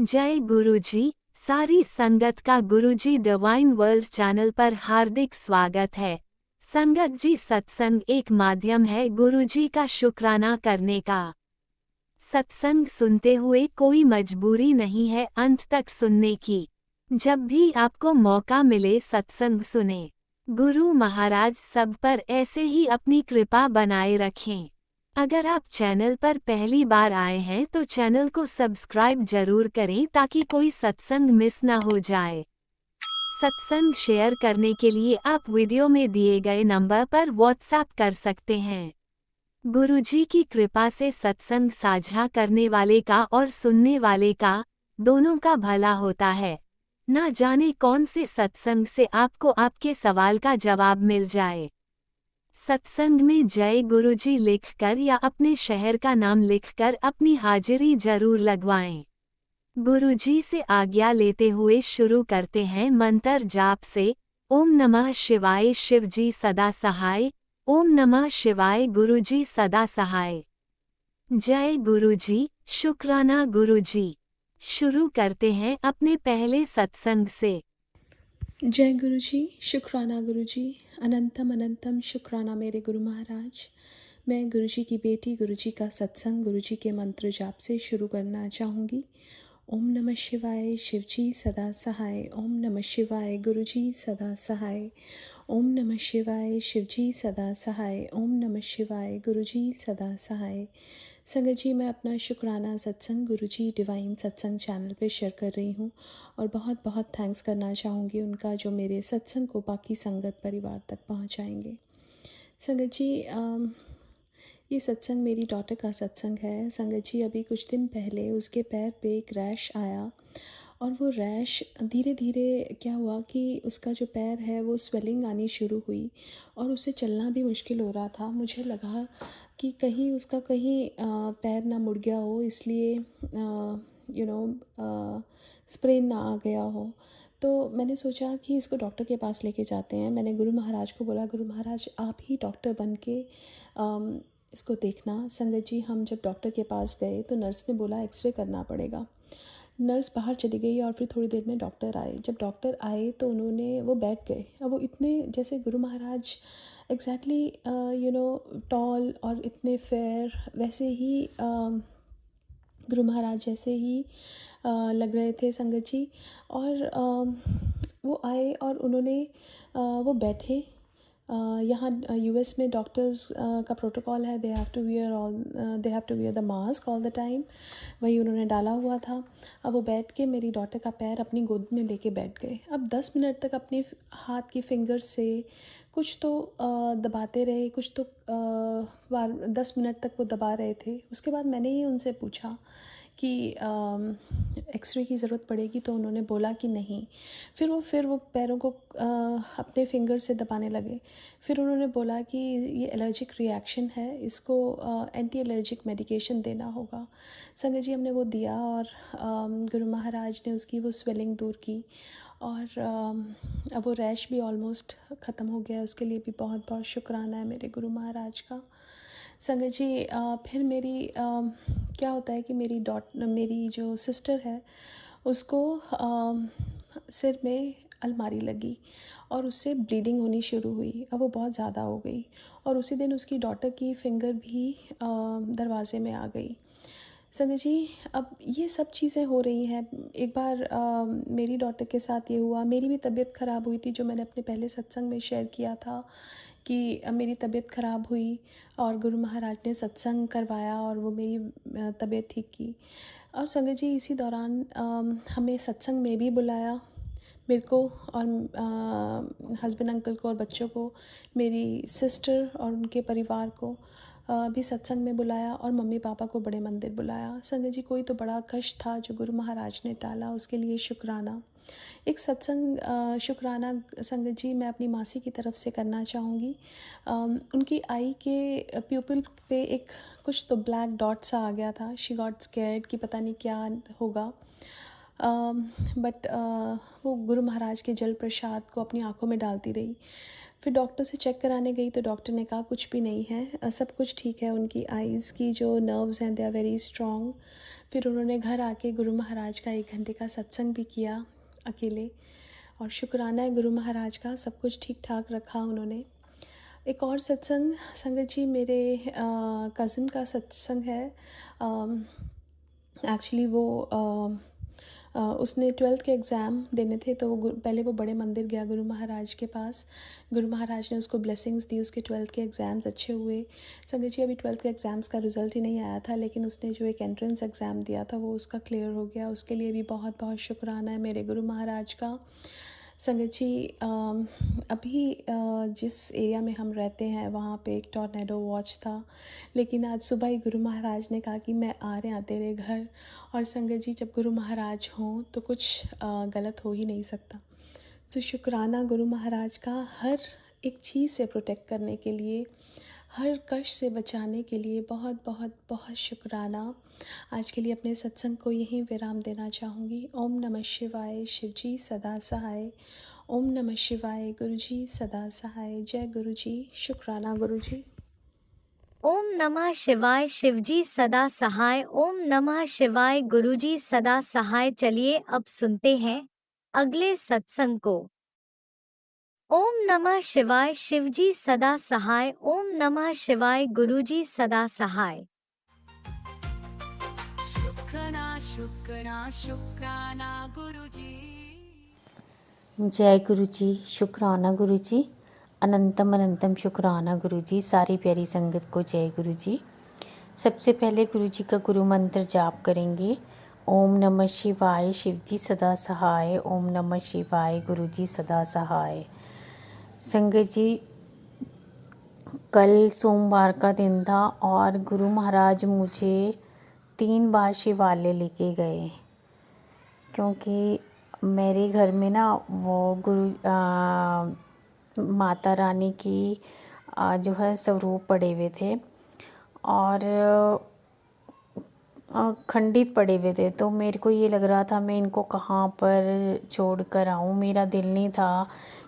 जय गुरुजी। सारी संगत का गुरुजी डिवाइन वर्ल्ड चैनल पर हार्दिक स्वागत है। संगत जी, सत्संग एक माध्यम है गुरुजी का शुक्राना करने का। सत्संग सुनते हुए कोई मजबूरी नहीं है अंत तक सुनने की। जब भी आपको मौका मिले सत्संग सुने। गुरु महाराज सब पर ऐसे ही अपनी कृपा बनाए रखें। अगर आप चैनल पर पहली बार आए हैं तो चैनल को सब्सक्राइब जरूर करें ताकि कोई सत्संग मिस ना हो जाए। सत्संग शेयर करने के लिए आप वीडियो में दिए गए नंबर पर व्हाट्सएप कर सकते हैं। गुरुजी की कृपा से सत्संग साझा करने वाले का और सुनने वाले का, दोनों का भला होता है। ना जाने कौन से सत्संग से आपको आपके सवाल का जवाब मिल जाए। सत्संग में जय गुरुजी लिखकर या अपने शहर का नाम लिखकर अपनी हाजिरी जरूर लगवाएं। गुरुजी से आज्ञा लेते हुए शुरू करते हैं मंत्र जाप से। ओम नमः शिवाय शिवजी सदा सहाय। ओम नमः शिवाय गुरुजी सदा सहाय। जय गुरुजी, शुक्राना गुरुजी। शुरू करते हैं अपने पहले सत्संग से। जय गुरु जी, शुक्राना गुरु जी, अनंतम अनंतम शुक्राना मेरे गुरु महाराज। मैं गुरु जी की बेटी गुरु जी का सत्संग गुरु जी के मंत्र जाप से शुरू करना चाहूँगी। ओम नमः शिवाय शिवजी सदा सहाय। ओम नमः शिवाय गुरु जी सदा सहाय। ओम नमः शिवाय शिवजी सदा सहाय। ओम नमः शिवाय गुरु जी सदा सहाय। संगत जी, मैं अपना शुक्राना सत्संग गुरुजी डिवाइन सत्संग चैनल पे शेयर कर रही हूँ और बहुत बहुत थैंक्स करना चाहूँगी उनका, जो मेरे सत्संग को बाकी संगत परिवार तक पहुँचाएंगे। संगत जी, ये सत्संग मेरी डॉटर का सत्संग है। संगत जी, अभी कुछ दिन पहले उसके पैर पे एक रैश आया और वो रैश धीरे धीरे क्या हुआ कि उसका जो पैर है वो स्वेलिंग आनी शुरू हुई और उसे चलना भी मुश्किल हो रहा था। मुझे लगा कि कहीं उसका पैर ना मुड़ गया हो, इसलिए स्प्रेन ना आ गया हो। तो मैंने सोचा कि इसको डॉक्टर के पास लेके जाते हैं। मैंने गुरु महाराज को बोला, गुरु महाराज आप ही डॉक्टर बन के इसको देखना। संगत जी, हम जब डॉक्टर के पास गए तो नर्स ने बोला एक्सरे करना पड़ेगा। नर्स बाहर चली गई और फिर थोड़ी देर में डॉक्टर आए। जब डॉक्टर आए तो वो बैठ गए। अब वो इतने जैसे गुरु महाराज एग्जैक्टली टॉल और इतने फेयर, वैसे ही गुरु महाराज जैसे ही लग रहे थे संगत जी। और वो आए और उन्होंने वो बैठे। यहाँ यूएस में डॉक्टर्स का प्रोटोकॉल है, they have to wear the mask all the time. वही उन्होंने डाला हुआ था। अब वो बैठ के मेरी डॉटर का पैर अपनी गोद में लेके बैठ गए। अब 10 मिनट तक अपने हाथ की फिंगर्स से कुछ तो दबाते रहे, कुछ तो 10 मिनट तक वो दबा रहे थे। उसके बाद मैंने ही उनसे पूछा कि एक्सरे की ज़रूरत पड़ेगी, तो उन्होंने बोला कि नहीं। फिर वो पैरों को अपने फिंगर से दबाने लगे। फिर उन्होंने बोला कि ये एलर्जिक रिएक्शन है, इसको एंटी एलर्जिक मेडिकेशन देना होगा। संगत जी, हमने वो दिया और गुरु महाराज ने उसकी वो स्वेलिंग दूर की और अब वो रैश भी ऑलमोस्ट ख़त्म हो गया। उसके लिए भी बहुत बहुत शुक्राना है मेरे गुरु महाराज का। संगत जी, फिर क्या होता है कि मेरी जो सिस्टर है उसको सिर में अलमारी लगी और उससे ब्लीडिंग होनी शुरू हुई। अब वो बहुत ज़्यादा हो गई और उसी दिन उसकी डॉटर की फिंगर भी दरवाज़े में आ गई। संगत जी, अब ये सब चीज़ें हो रही हैं। एक बार मेरी डॉटर के साथ ये हुआ। मेरी भी तबीयत ख़राब हुई थी, जो मैंने अपने पहले सत्संग में शेयर किया था कि मेरी तबीयत ख़राब हुई और गुरु महाराज ने सत्संग करवाया और वो मेरी तबीयत ठीक की। और संगत जी, इसी दौरान हमें सत्संग में भी बुलाया, मेरे को और हस्बैंड अंकल को और बच्चों को, मेरी सिस्टर और उनके परिवार को भी सत्संग में बुलाया और मम्मी पापा को बड़े मंदिर बुलाया। संगत जी, कोई तो बड़ा कष्ट था जो गुरु महाराज ने टाला, उसके लिए शुक्राना। एक सत्संग शुक्राना संगत जी मैं अपनी मासी की तरफ से करना चाहूँगी। उनकी आई के प्यूपिल पे एक कुछ तो ब्लैक डॉट सा आ गया था। शी गॉट स्कैर्ड कि पता नहीं क्या होगा। बट वो गुरु महाराज के जल प्रसाद को अपनी आंखों में डालती रही। फिर डॉक्टर से चेक कराने गई तो डॉक्टर ने कहा कुछ भी नहीं है, सब कुछ ठीक है। उनकी आइज़ की जो नर्व्स हैं दे आर वेरी स्ट्रॉन्ग। फिर उन्होंने घर आके गुरु महाराज का 1 घंटे का सत्संग भी किया अकेले, और शुक्राना है गुरु महाराज का, सब कुछ ठीक ठाक रखा उन्होंने। एक और सत्संग संगत जी, मेरे कज़न का सत्संग है। एक्चुअली वो उसने 12th के एग्ज़ाम देने थे, तो वो पहले वो बड़े मंदिर गया गुरु महाराज के पास। गुरु महाराज ने उसको ब्लेसिंग्स दी, उसके 12th के एग्ज़ाम्स अच्छे हुए। संगत जी, अभी 12th के एग्ज़ाम्स का रिज़ल्ट ही नहीं आया था, लेकिन उसने जो एक एंट्रेंस एग्ज़ाम दिया था वो उसका क्लियर हो गया। उसके लिए भी बहुत बहुत शुक्राना है मेरे गुरु महाराज का। संगत जी, अभी जिस एरिया में हम रहते हैं वहाँ पे एक टॉर्नेडो वॉच था, लेकिन आज सुबह ही गुरु महाराज ने कहा कि मैं आ रहे हैं तेरे घर। और संगत जी, जब गुरु महाराज हों तो कुछ गलत हो ही नहीं सकता। सो शुक्राना गुरु महाराज का, हर एक चीज़ से प्रोटेक्ट करने के लिए, हर कष्ट से बचाने के लिए बहुत बहुत बहुत शुक्राना। आज के लिए अपने सत्संग को यहीं विराम देना चाहूँगी। ओम नमः शिवाय, शिव जी सदा सहाय। ओम नमः शिवाय, गुरु जी सदा सहाय। जय गुरु जी, शुक्राना गुरु जी। ओम नमः शिवाय, शिवजी सदा सहाय। ओम नमः शिवाय, गुरुजी सदा सहाय। चलिए अब सुनते हैं अगले सत्संग को। ओम नमः शिवाय, शिवजी सदा सहाय। ओम नमः शिवाय, गुरुजी सदा सहाय। शुक्राना शुक्राना शुक्राना गुरुजी। जय गुरु जी, शुक्राना गुरु जी, अनंतम अनंतम शुक्राना गुरु जी। सारी प्यारी संगत को जय गुरु जी। सबसे पहले गुरु जी का गुरु मंत्र जाप करेंगे। ओम नमः शिवाय, शिव जी सदा सहाय। ओम नमः शिवाय, गुरु जी सदा सहाय। संगत जी, कल सोमवार का दिन था और गुरु महाराज मुझे 3 बार शिवालय लेके गए, क्योंकि मेरे घर में ना वो माता रानी की जो है स्वरूप पड़े हुए थे और खंडित पड़े हुए थे। तो मेरे को ये लग रहा था मैं इनको कहाँ पर छोड़ कर आऊँ। मेरा दिल नहीं था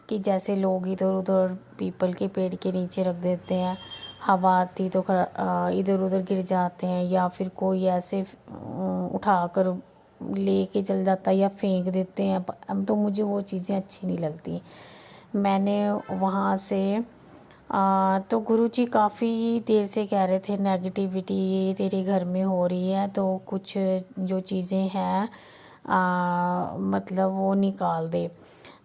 कि जैसे लोग इधर उधर पीपल के पेड़ के नीचे रख देते हैं, हवा आती तो इधर उधर गिर जाते हैं, या फिर कोई ऐसे उठा कर लेके चल जाता है या फेंक देते हैं। तो मुझे वो चीज़ें अच्छी नहीं लगती। मैंने वहाँ से तो गुरुजी काफ़ी देर से कह रहे थे नेगेटिविटी तेरे घर में हो रही है, तो कुछ जो चीज़ें हैं मतलब वो निकाल दे।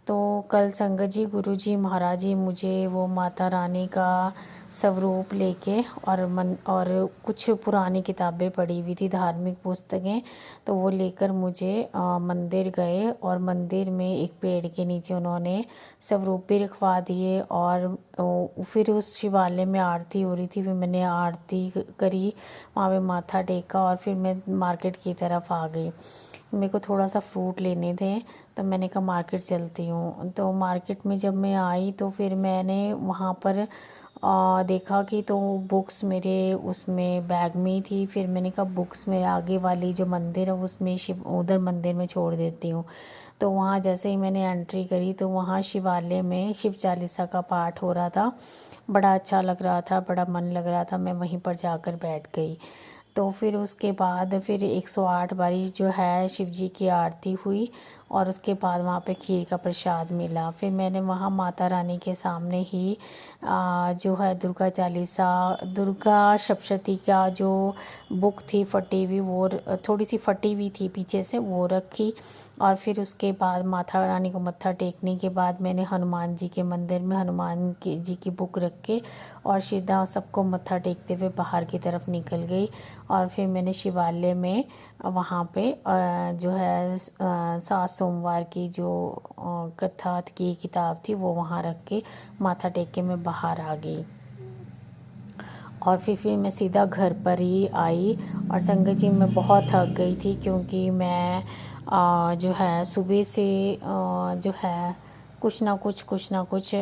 तो कल संगत जी, गुरुजी महाराज जी मुझे वो माता रानी का स्वरूप लेके और कुछ पुरानी किताबें पढ़ी हुई थी, धार्मिक पुस्तकें, तो वो लेकर मुझे मंदिर गए और मंदिर में एक पेड़ के नीचे उन्होंने स्वरूप भी रखवा दिए। और फिर उस शिवालय में आरती हो रही थी, फिर मैंने आरती करी, वहाँ पे माथा टेका और फिर मैं मार्केट की तरफ आ गई। मेरे को थोड़ा सा फ्रूट लेने थे, तो मैंने कहा मार्केट चलती हूँ। तो मार्केट में जब मैं आई तो फिर मैंने वहाँ पर देखा कि तो बुक्स मेरे उसमें बैग में ही थी। फिर मैंने कहा बुक्स मेरे आगे वाली जो मंदिर है उसमें उधर मंदिर में छोड़ देती हूँ। तो वहाँ जैसे ही मैंने एंट्री करी तो वहाँ शिवालय में शिव चालीसा का पाठ हो रहा था। बड़ा अच्छा लग रहा था, बड़ा मन लग रहा था। मैं वहीं पर जाकर बैठ गई। तो फिर उसके बाद फिर 108 बारी जो है शिव जी की आरती हुई और उसके बाद वहाँ पे खीर का प्रसाद मिला। फिर मैंने वहाँ माता रानी के सामने ही जो है दुर्गा चालीसा, दुर्गा सप्तशती का जो बुक थी फटी हुई, वो थोड़ी सी फटी हुई थी पीछे से, वो रखी। और फिर उसके बाद माता रानी को मत्था टेकने के बाद मैंने हनुमान जी के मंदिर में हनुमान जी की बुक रख के और सीधा सबको मत्था टेकते हुए बाहर की तरफ निकल गई। और फिर मैंने शिवालय में वहाँ पे जो है 7 सोमवार की जो कथा की किताब थी वो वहाँ रख के माथा टेक के मैं बाहर आ गई। और फिर मैं सीधा घर पर ही आई। और संगत जी, मैं बहुत थक गई थी, क्योंकि मैं जो है सुबह से जो है कुछ ना कुछ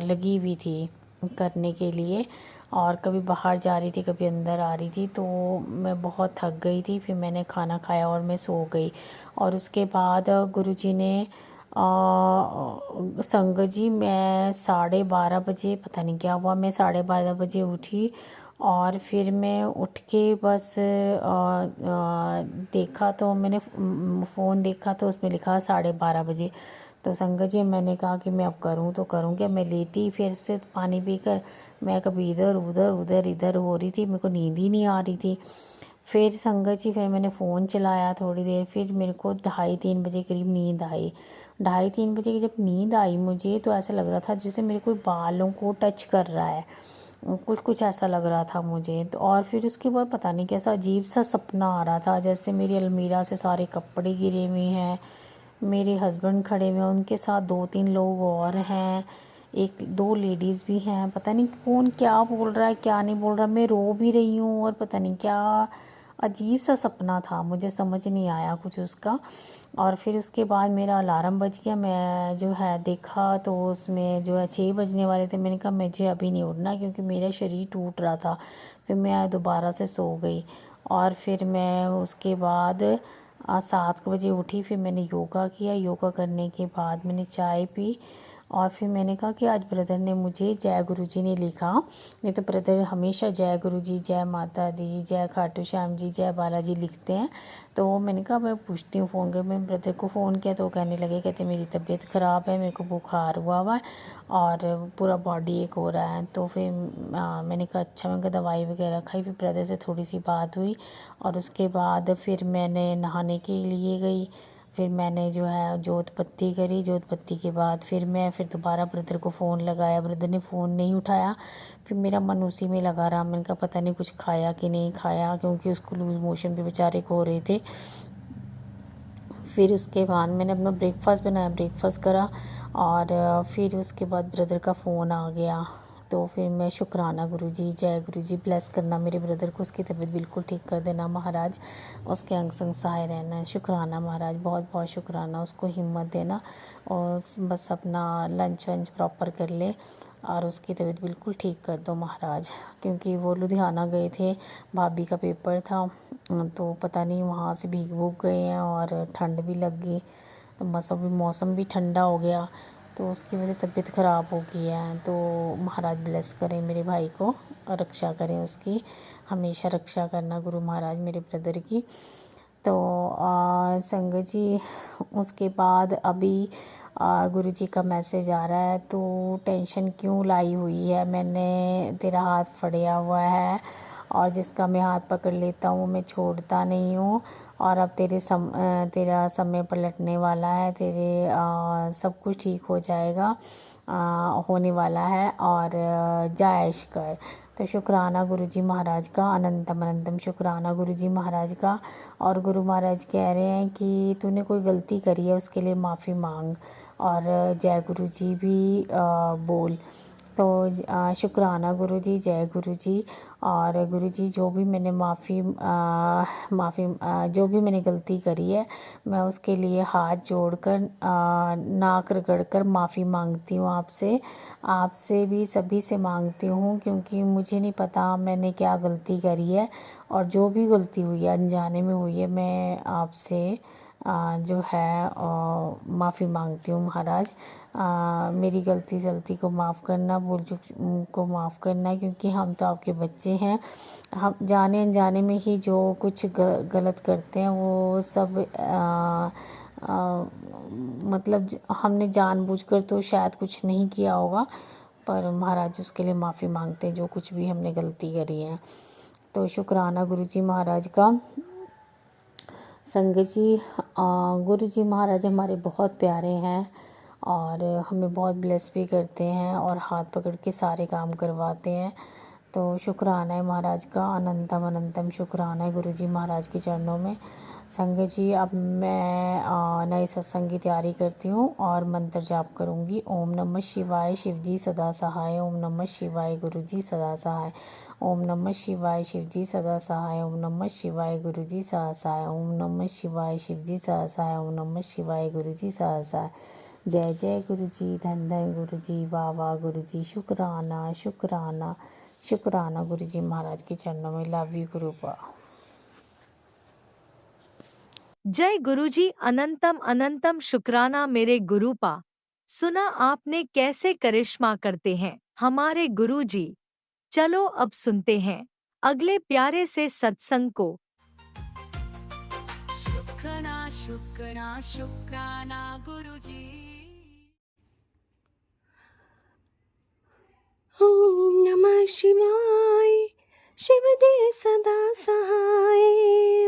लगी हुई थी करने के लिए, और कभी बाहर जा रही थी कभी अंदर आ रही थी, तो मैं बहुत थक गई थी। फिर मैंने खाना खाया और मैं सो गई। और उसके बाद गुरुजी ने संगत जी मैं 12:30 बजे, पता नहीं क्या हुआ, मैं 12:30 बजे उठी और फिर मैं उठ के बस देखा तो मैंने फ़ोन देखा तो उसमें लिखा 12:30 बजे। तो संगत जी मैंने कहा कि मैं अब करूँ तो करूँ क्या। मैं लेटी फिर से पानी पीकर, मैं कभी इधर उधर उधर इधर हो रही थी, मेरे को नींद ही नहीं आ रही थी। फिर संगत जी फिर मैंने फ़ोन चलाया थोड़ी देर, फिर मेरे को 2:30-3 बजे करीब नींद आई। 2:30-3 बजे की जब नींद आई मुझे, तो ऐसा लग रहा था जैसे मेरे कोई बालों को टच कर रहा है, कुछ कुछ ऐसा लग रहा था मुझे। तो और फिर उसके बाद पता नहीं कैसा अजीब सा सपना आ रहा था, जैसे मेरी अलमीरा से सारे कपड़े गिरे हुए हैं, मेरे हस्बैंड खड़े हुए हैं, उनके साथ 2-3 लोग और हैं, 1-2 लेडीज़ भी हैं। पता नहीं कौन क्या बोल रहा है क्या नहीं बोल रहा, मैं रो भी रही हूँ और पता नहीं क्या अजीब सा सपना था, मुझे समझ नहीं आया कुछ उसका। और फिर उसके बाद मेरा अलार्म बज गया, मैं जो है देखा तो उसमें जो है 6 बजने वाले थे। मैंने कहा मुझे अभी नहीं उठना, क्योंकि मेरा शरीर टूट रहा था। फिर मैं दोबारा से सो गई और फिर मैं उसके बाद 7 बजे उठी। फिर मैंने योगा किया, योगा करने के बाद मैंने चाय पी और फिर मैंने कहा कि आज ब्रदर ने मुझे जय गुरु जी ने लिखा, नहीं तो ब्रदर हमेशा जय गुरु जी, जय माता दी, जय खाटू श्याम जी, जय बालाजी लिखते हैं। तो मैंने कहा मैं पूछती हूँ फ़ोन कर। मैं ब्रदर को फ़ोन किया तो वो कहने लगे, कहते मेरी तबीयत ख़राब है, मेरे को बुखार हुआ है और पूरा बॉडी एक हो रहा है। तो फिर मैंने कहा अच्छा, मैं दवाई वगैरह खाई। फिर ब्रदर से थोड़ी सी बात हुई और उसके बाद फिर मैंने नहाने के लिए गई। फिर मैंने जो है जोत बत्ती करी, जोत बत्ती के बाद फिर दोबारा ब्रदर को फ़ोन लगाया, ब्रदर ने फ़ोन नहीं उठाया। फिर मेरा मन उसी में लगा रहा, मैंने कहा पता नहीं कुछ खाया कि नहीं खाया, क्योंकि उसको लूज़ मोशन भी बेचारे को हो रहे थे। फिर उसके बाद मैंने अपना ब्रेकफास्ट बनाया, ब्रेकफास्ट करा और फिर उसके बाद ब्रदर का फ़ोन आ गया। तो फिर मैं शुक्राना गुरुजी, जय गुरुजी, ब्लेस करना मेरे ब्रदर को, उसकी तबीयत बिल्कुल ठीक कर देना महाराज, उसके अंग संग सहाय रहना। शुक्राना महाराज, बहुत बहुत शुक्राना, उसको हिम्मत देना और बस अपना लंच वंच प्रॉपर कर ले और उसकी तबीयत बिल्कुल ठीक कर दो महाराज, क्योंकि वो लुधियाना गए थे, भाभी का पेपर था, तो पता नहीं वहाँ से भीग भूग गए हैं और ठंड भी लग गई, तो मौसम भी ठंडा हो गया, तो उसकी वजह से तबीयत ख़राब हो गई है। तो महाराज ब्लेस करें मेरे भाई को, रक्षा करें उसकी, हमेशा रक्षा करना गुरु महाराज मेरे ब्रदर की। तो संगत जी उसके बाद अभी गुरुजी का मैसेज आ रहा है, तो टेंशन क्यों लाई हुई है, मैंने तेरा हाथ फड़िया हुआ है और जिसका मैं हाथ पकड़ लेता हूँ मैं छोड़ता नहीं हूँ। और अब तेरा समय पलटने वाला है, तेरे सब कुछ ठीक हो जाएगा, होने वाला है और जायश कर। तो शुक्राना गुरुजी महाराज का, अनंतम अनंतम शुक्राना गुरुजी महाराज का। और गुरु महाराज कह रहे हैं कि तूने कोई गलती करी है उसके लिए माफ़ी मांग और जय गुरु जी भी बोल। तो शुक्राना गुरु जी, जय गुरु जी। और गुरु जी जो भी मैंने जो भी मैंने गलती करी है, मैं उसके लिए हाथ जोड़कर नाक रगड़कर माफ़ी मांगती हूँ आपसे भी, सभी से मांगती हूँ, क्योंकि मुझे नहीं पता मैंने क्या गलती करी है और जो भी गलती हुई है अनजाने में हुई है, मैं आपसे जो है माफ़ी मांगती हूँ महाराज। मेरी गलती सलती को माफ़ करना, भूल चूक को माफ़ करना, क्योंकि हम तो आपके बच्चे हैं, हम जाने अनजाने में ही जो कुछ गलत करते हैं वो सब मतलब हमने जानबूझकर तो शायद कुछ नहीं किया होगा, पर महाराज उसके लिए माफ़ी मांगते हैं जो कुछ भी हमने गलती करी है। तो शुक्राना गुरुजी महाराज का। संगत जी गुरु जी महाराज हमारे बहुत प्यारे हैं और हमें बहुत ब्लेस भी करते हैं और हाथ पकड़ के सारे काम करवाते हैं। तो शुक्राना है महाराज का, अनंतम अनंतम शुक्राना है गुरु जी महाराज के चरणों में। संगत जी अब मैं नए सत्संग की तैयारी करती हूँ और मंत्र जाप करूँगी। ओम नमः शिवाय, शिव जी सदा सहाय। ओम नमः शिवाय, गुरु जी सदा सहाय। ओम नमः शिवाय, शिव जी सदा सहाय। ओम नमः शिवाय, गुरु जी सदा सहाय। ओम नमः शिवाय, शिव जी सदा सहाय। ओम नमः शिवाय, गुरु जी सदा सहाय। जय जय गुरु जी, धन धन गुरु जी, वाह वाह गुरु जी, शुक्राना शुक्राना शुक्राना गुरु जी महाराज के चरणों में। Love you गुरुपा। जय गुरुजी, अनंतम अनंतम शुक्राना मेरे गुरुपा। सुना आपने कैसे करिश्मा करते हैं हमारे गुरुजी। चलो अब सुनते हैं अगले प्यारे से सत्संग को। शुक्राना शुक्राना शुक्राना गुरुजी। ओम नमः शिवाय, शिव दे सदा सहाय।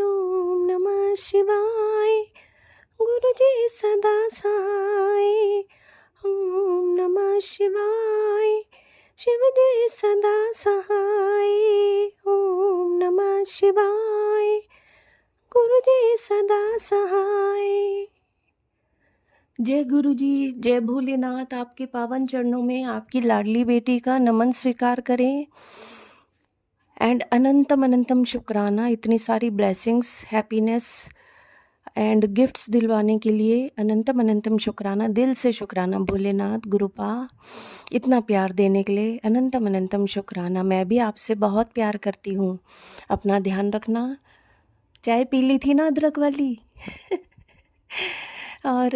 ओम नमः शिवाय, गुरु जी सदा सहाय। ओम नमः शिवाय, शिव दे सदा सहाय। ओम नमः शिवाय, गुरु जी सदा सहाय। जय गुरु जी, जय भोलेनाथ। आपके पावन चरणों में आपकी लाडली बेटी का नमन स्वीकार करें। एंड अनंतम अनंतम शुक्राना, इतनी सारी ब्लेसिंग्स, हैप्पीनेस एंड गिफ्ट्स दिलवाने के लिए अनंतम अनंतम शुक्राना, दिल से शुक्राना भोलेनाथ गुरुपा, इतना प्यार देने के लिए अनंतम अनंतम शुक्राना। मैं भी आपसे बहुत प्यार करती हूँ। अपना ध्यान रखना। चाय पी ली थी ना अदरक वाली और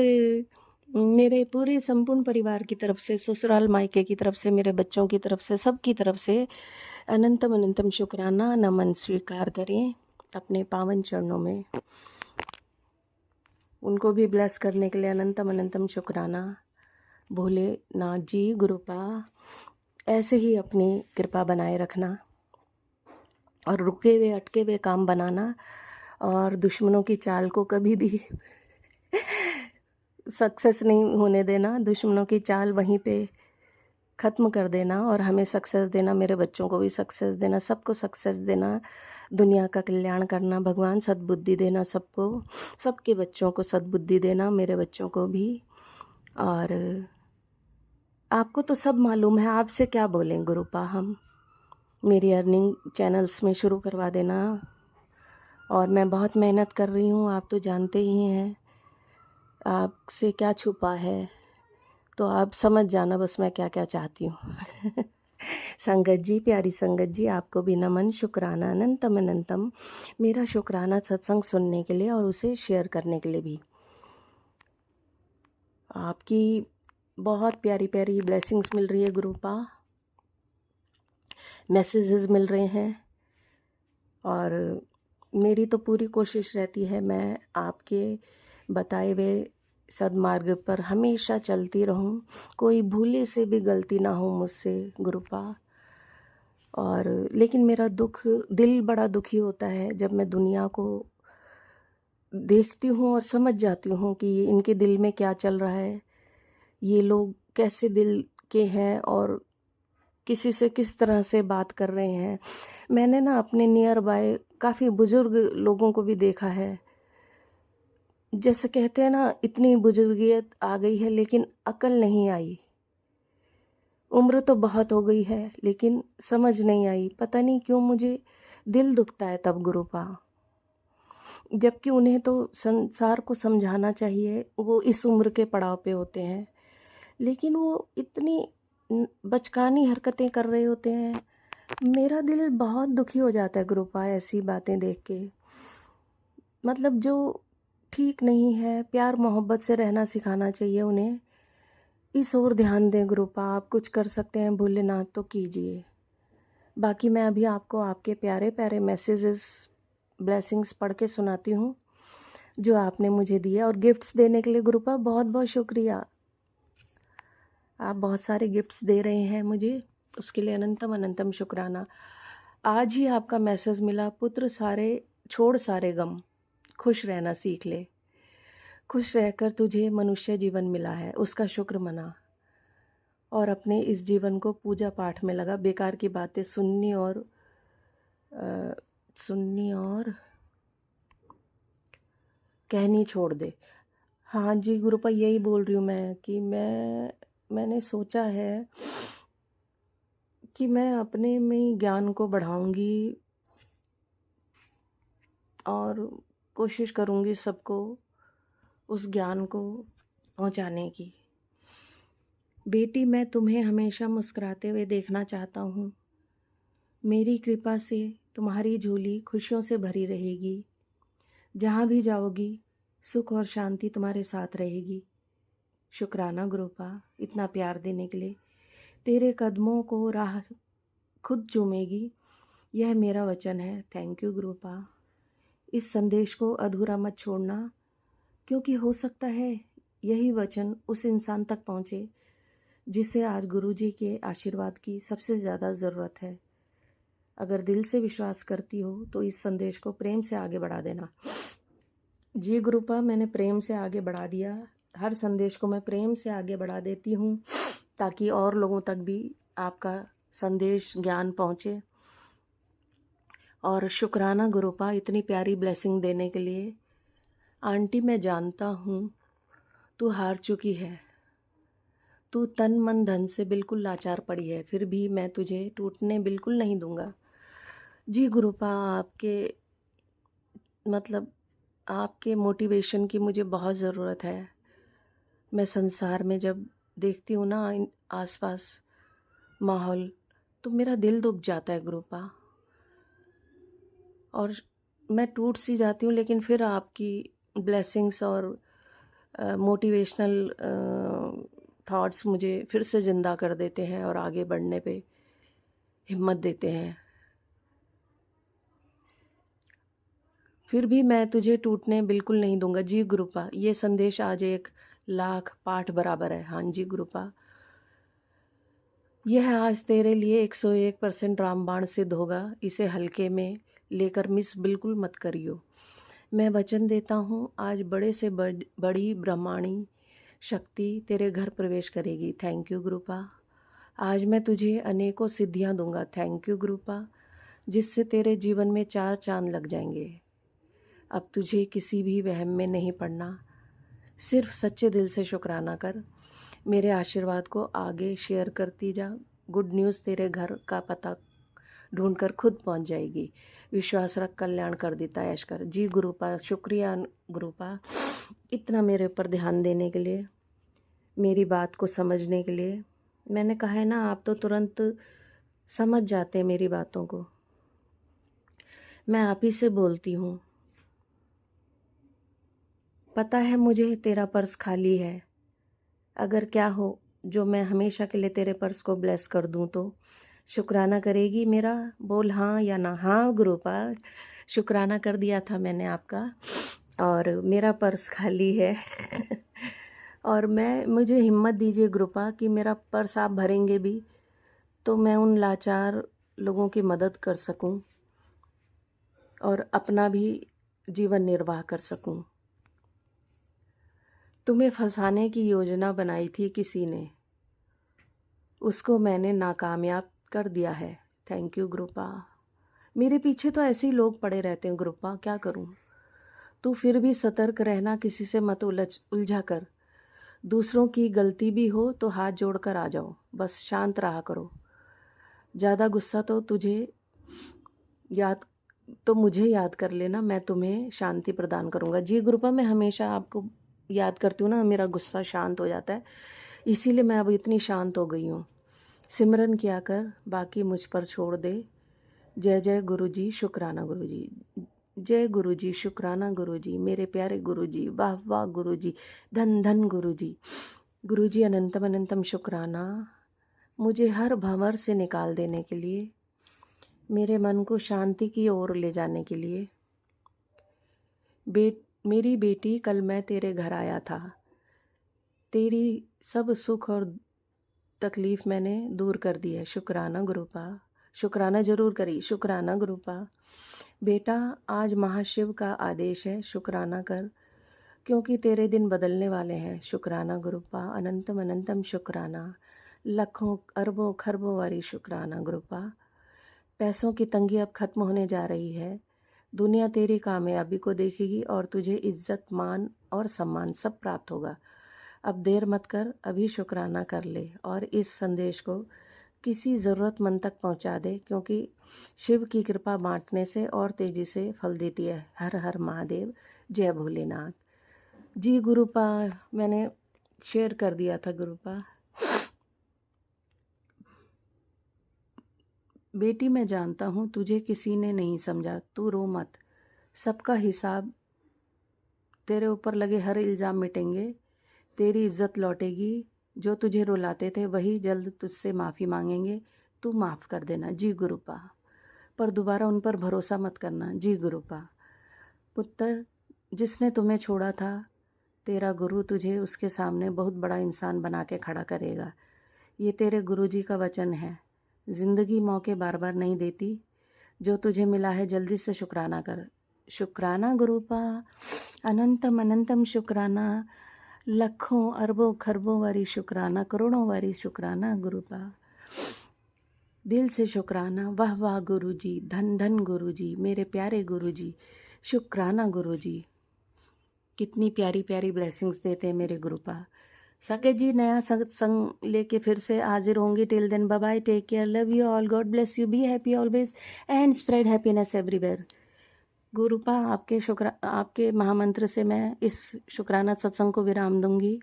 मेरे पूरे संपूर्ण परिवार की तरफ से, ससुराल मायके की तरफ से, मेरे बच्चों की तरफ से, सबकी तरफ से अनंतम अनंतम शुक्राना, नमन स्वीकार करें अपने पावन चरणों में। उनको भी ब्लेस करने के लिए अनंतम अनंतम शुक्राना। भोलेनाथ जी गुरुपा, ऐसे ही अपनी कृपा बनाए रखना और रुके हुए अटके हुए काम बनाना और दुश्मनों की चाल को कभी भी सक्सेस नहीं होने देना। दुश्मनों की चाल वहीं पे ख़त्म कर देना और हमें सक्सेस देना, मेरे बच्चों को भी सक्सेस देना, सबको सक्सेस देना, दुनिया का कल्याण करना। भगवान सद्बुद्धि देना सबको, सबके बच्चों को सद्बुद्धि देना, मेरे बच्चों को भी। और आपको तो सब मालूम है, आपसे क्या बोलें गुरुपा हम। मेरी अर्निंग चैनल्स में शुरू करवा देना। और मैं बहुत मेहनत कर रही हूँ, आप तो जानते ही हैं। आपसे क्या छुपा है, तो आप समझ जाना बस मैं क्या क्या चाहती हूँ। संगत जी, प्यारी संगत जी, आपको भी नमन शुक्राना, अनंतम अनंतम। मेरा शुक्राना सत्संग सुनने के लिए और उसे शेयर करने के लिए भी। आपकी बहुत प्यारी प्यारी ब्लेसिंग्स मिल रही है गुरुपा, मैसेजेस मिल रहे हैं और मेरी तो पूरी कोशिश रहती है मैं आपके बताए हुए सदमार्ग पर हमेशा चलती रहूं, कोई भूले से भी गलती ना हो मुझसे गुरुपा। और लेकिन मेरा दिल बड़ा दुखी होता है जब मैं दुनिया को देखती हूँ और समझ जाती हूँ कि इनके दिल में क्या चल रहा है, ये लोग कैसे दिल के हैं और किसी से किस तरह से बात कर रहे हैं। मैंने ना अपने नियर बाय काफ़ी बुज़ुर्ग लोगों को भी देखा है, जैसे कहते हैं ना, इतनी बुजुर्गियत आ गई है लेकिन अकल नहीं आई। उम्र तो बहुत हो गई है लेकिन समझ नहीं आई। पता नहीं क्यों मुझे दिल दुखता है तब गुरुपा, जबकि उन्हें तो संसार को समझाना चाहिए, वो इस उम्र के पड़ाव पे होते हैं, लेकिन वो इतनी बचकानी हरकतें कर रहे होते हैं। मेरा दिल बहुत दुखी हो जाता है गुरुपा ऐसी बातें देख के। मतलब जो ठीक नहीं है, प्यार मोहब्बत से रहना सिखाना चाहिए उन्हें। इस ओर ध्यान दें गुरुपा, आप कुछ कर सकते हैं भोलेनाथ तो कीजिए। बाकी मैं अभी आपको आपके प्यारे प्यारे मैसेजेस, ब्लेसिंग्स पढ़ के सुनाती हूँ जो आपने मुझे दिए। और गिफ्ट्स देने के लिए गुरुपा बहुत बहुत शुक्रिया। आप बहुत सारे गिफ्ट्स दे रहे हैं मुझे, उसके लिए अनंतम अनंतम शुक्राना। आज ही आपका मैसेज मिला, पुत्र सारे छोड़ सारे गम, खुश रहना सीख ले। खुश रहकर तुझे मनुष्य जीवन मिला है, उसका शुक्र मना और अपने इस जीवन को पूजा पाठ में लगा। बेकार की बातें सुननी और कहनी छोड़ दे। हाँ जी गुरुपा, यही बोल रही हूँ मैं कि मैंने सोचा है कि मैं अपने में ज्ञान को बढ़ाऊंगी और कोशिश करूंगी सबको उस ज्ञान को पहुंचाने की। बेटी, मैं तुम्हें हमेशा मुस्कुराते हुए देखना चाहता हूँ। मेरी कृपा से तुम्हारी झोली खुशियों से भरी रहेगी। जहाँ भी जाओगी सुख और शांति तुम्हारे साथ रहेगी। शुक्राना गुरुपा इतना प्यार देने के लिए। तेरे कदमों को राह खुद चूमेगी, यह मेरा वचन है। Thank you गुरुपा। इस संदेश को अधूरा मत छोड़ना, क्योंकि हो सकता है यही वचन उस इंसान तक पहुँचे जिसे आज गुरुजी के आशीर्वाद की सबसे ज़्यादा ज़रूरत है। अगर दिल से विश्वास करती हो तो इस संदेश को प्रेम से आगे बढ़ा देना। जी गुरुपा, मैंने प्रेम से आगे बढ़ा दिया। हर संदेश को मैं प्रेम से आगे बढ़ा देती हूँ ताकि और लोगों तक भी आपका संदेश ज्ञान पहुँचे। और शुक्राना गुरुपा इतनी प्यारी ब्लेसिंग देने के लिए। आंटी, मैं जानता हूँ तू हार चुकी है, तू तन मन धन से बिल्कुल लाचार पड़ी है, फिर भी मैं तुझे टूटने बिल्कुल नहीं दूंगा। जी गुरुपा, आपके मोटिवेशन की मुझे बहुत ज़रूरत है। मैं संसार में जब देखती हूँ ना आसपास माहौल, तो मेरा दिल दुख जाता है गुरुपा, और मैं टूट सी जाती हूँ। लेकिन फिर आपकी ब्लेसिंग्स और मोटिवेशनल थॉट्स मुझे फिर से ज़िंदा कर देते हैं और आगे बढ़ने पे हिम्मत देते हैं। फिर भी मैं तुझे टूटने बिल्कुल नहीं दूंगा। जी गुरुपा, ये संदेश आज 1,00,000 पाठ बराबर है। हाँ जी गुरुपा, यह आज तेरे लिए 101% रामबाण सिद्ध होगा। इसे हल्के में लेकर मिस बिल्कुल मत करियो। मैं वचन देता हूँ, आज बड़े से बड़ी ब्रह्मांडी शक्ति तेरे घर प्रवेश करेगी। Thank you गुरुपा। आज मैं तुझे अनेकों सिद्धियाँ दूंगा। थैंक यू गुरुपा, जिससे तेरे जीवन में 4 चांद लग जाएंगे। अब तुझे किसी भी वहम में नहीं पड़ना, सिर्फ सच्चे दिल से शुक्राना कर। मेरे आशीर्वाद को आगे शेयर करती जा। गुड न्यूज़ तेरे घर का पता ढूंढकर खुद पहुंच जाएगी। विश्वास रख, कल्याण कर देता ऐश कर। जी गुरुपा, शुक्रिया गुरुपा, इतना मेरे ऊपर ध्यान देने के लिए, मेरी बात को समझने के लिए। मैंने कहा है ना, आप तो तुरंत समझ जाते हैं मेरी बातों को। मैं आप ही से बोलती हूँ। पता है मुझे तेरा पर्स खाली है। अगर क्या हो जो मैं हमेशा के लिए तेरे पर्स को ब्लेस कर दूं तो शुक्राना करेगी मेरा? बोल हाँ या ना। हाँ गुरुपा, शुक्राना कर दिया था मैंने आपका, और मेरा पर्स खाली है। और मुझे हिम्मत दीजिए गुरुपा कि मेरा पर्स आप भरेंगे भी तो मैं उन लाचार लोगों की मदद कर सकूं और अपना भी जीवन निर्वाह कर सकूं। तुम्हें फंसाने की योजना बनाई थी किसी ने, उसको मैंने नाकामयाब कर दिया है। Thank you गुरुपा। मेरे पीछे तो ऐसे ही लोग पड़े रहते हैं गुरुपा, क्या करूं? तू फिर भी सतर्क रहना, किसी से मत उलझा कर। दूसरों की गलती भी हो तो हाथ जोड़कर आ जाओ, बस शांत रहा करो। ज़्यादा गुस्सा तो मुझे याद कर लेना, मैं तुम्हें शांति प्रदान करूंगा। जी गुरुपा, मैं हमेशा आपको याद करती हूँ ना, मेरा गुस्सा शांत हो जाता है, इसीलिए मैं अब इतनी शांत हो गई हूँ। सिमरन किया कर, बाकी मुझ पर छोड़ दे। जय जय गुरुजी, शुक्राना गुरुजी। जय गुरुजी, शुक्राना गुरुजी, मेरे प्यारे गुरुजी, वाह वाह गुरुजी, धन धन गुरुजी। गुरुजी अनंतम अनंतम शुक्राना, मुझे हर भंवर से निकाल देने के लिए, मेरे मन को शांति की ओर ले जाने के लिए। मेरी बेटी, कल मैं तेरे घर आया था, तेरी सब सुख और तकलीफ़ मैंने दूर कर दी है। शुक्राना गुरुपा, शुक्राना ज़रूर करी। शुक्राना गुरुपा। बेटा, आज महाशिव का आदेश है, शुक्राना कर, क्योंकि तेरे दिन बदलने वाले हैं। शुक्राना गुरुपा, अनंतम अनंतम शुक्राना, लाखों अरबों खरबों वारी शुक्राना गुरुपा। पैसों की तंगी अब खत्म होने जा रही है। दुनिया तेरी कामयाबी को देखेगी और तुझे इज्जत, मान और सम्मान सब प्राप्त होगा। अब देर मत कर, अभी शुक्राना कर ले और इस संदेश को किसी ज़रूरतमंद तक पहुंचा दे, क्योंकि शिव की कृपा बांटने से और तेज़ी से फल देती है। हर हर महादेव, जय भोलेनाथ। जी गुरुपा, मैंने शेयर कर दिया था गुरुपा। बेटी, मैं जानता हूँ तुझे किसी ने नहीं समझा, तू रो मत, सबका हिसाब तेरे ऊपर लगे हर इल्ज़ाम मिटेंगे, तेरी इज्जत लौटेगी। जो तुझे रुलाते थे वही जल्द तुझसे माफ़ी मांगेंगे। तू माफ़ कर देना जी गुरुपा, पर दोबारा उन पर भरोसा मत करना जी गुरुपा। पुत्र, जिसने तुम्हें छोड़ा था, तेरा गुरु तुझे उसके सामने बहुत बड़ा इंसान बना के खड़ा करेगा। ये तेरे गुरुजी का वचन है। ज़िंदगी मौके बार बार नहीं देती। जो तुझे मिला है जल्दी से शुक्राना कर। शुक्राना गुरुपा, अनंतम अनंतम शुक्राना, लखों अरबों खरबों वारी शुक्राना, करोड़ों वारी शुक्राना गुरुपा। दिल से शुक्राना। वाह वाह गुरुजी, धन धन गुरुजी, मेरे प्यारे गुरुजी, शुक्राना गुरुजी। कितनी प्यारी प्यारी ब्लेसिंग्स देते हैं मेरे गुरुपा। संगत जी नया सत्संग लेके फिर से हाजिर होंगी। Till then bye bye, take care, love you all, God bless you, be happy always and spread happiness everywhere. गुरुपा, आपके महामंत्र से मैं इस शुक्राना सत्संग को विराम दूंगी।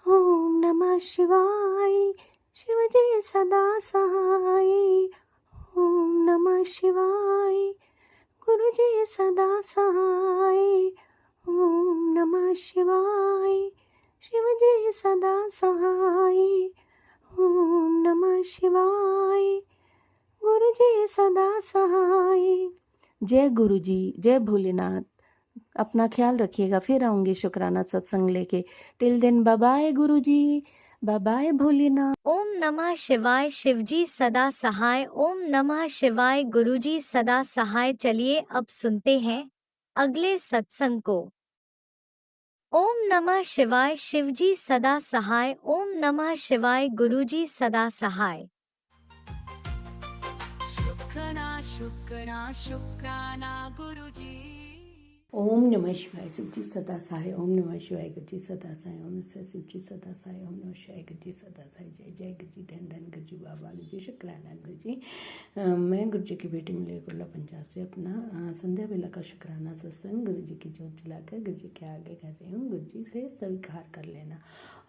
ओम नमः शिवाय, शिव जी सदा सहाय। ओम नमः शिवाय, गुरु जी सदा सहाय। ओम नमः शिवाय, शिव जी सदा सहाय। ओम नमः शिवाय, गुरु जी सदा सहाय। जय गुरु जी, जय भोलेनाथ। अपना ख्याल रखिएगा, फिर आऊंगी शुक्राना सत्संग लेके। टिल दिन बाय बाय गुरु जी, बाय बाय भोलेनाथ। ओम नमः शिवाय, शिवजी सदा सहाय। ओम नमः शिवाय, गुरुजी सदा सहाय। चलिए अब सुनते हैं अगले सत्संग को। ओम नमः शिवाय, शिवजी सदा सहाय। ओम नमः शिवाय, गुरुजी सदा सहाय। शुक्राना शुक्राना गुरुजी। ओम नमः शिवाय, शिवजी सदा सहाय। ओम नमः शिवाय, गुरुजी सदा सहाय। ओम नमः शिवजी सदा सहाय। ओम नमः शिवाय, गुरुजी सदा सहाय। जय जय गुरुजी, धन धन गुरुजी, बाबा गुरुजी, शुक्राना गुरुजी। मैं गुरुजी की बेटी मलेकुल्ला पंजाब से अपना संध्या बेला का शुक्राना सत्संग गुरुजी की जोत जलाकर गुरुजी के आगे कर रही हूँ। गुरुजी से स्वीकार कर लेना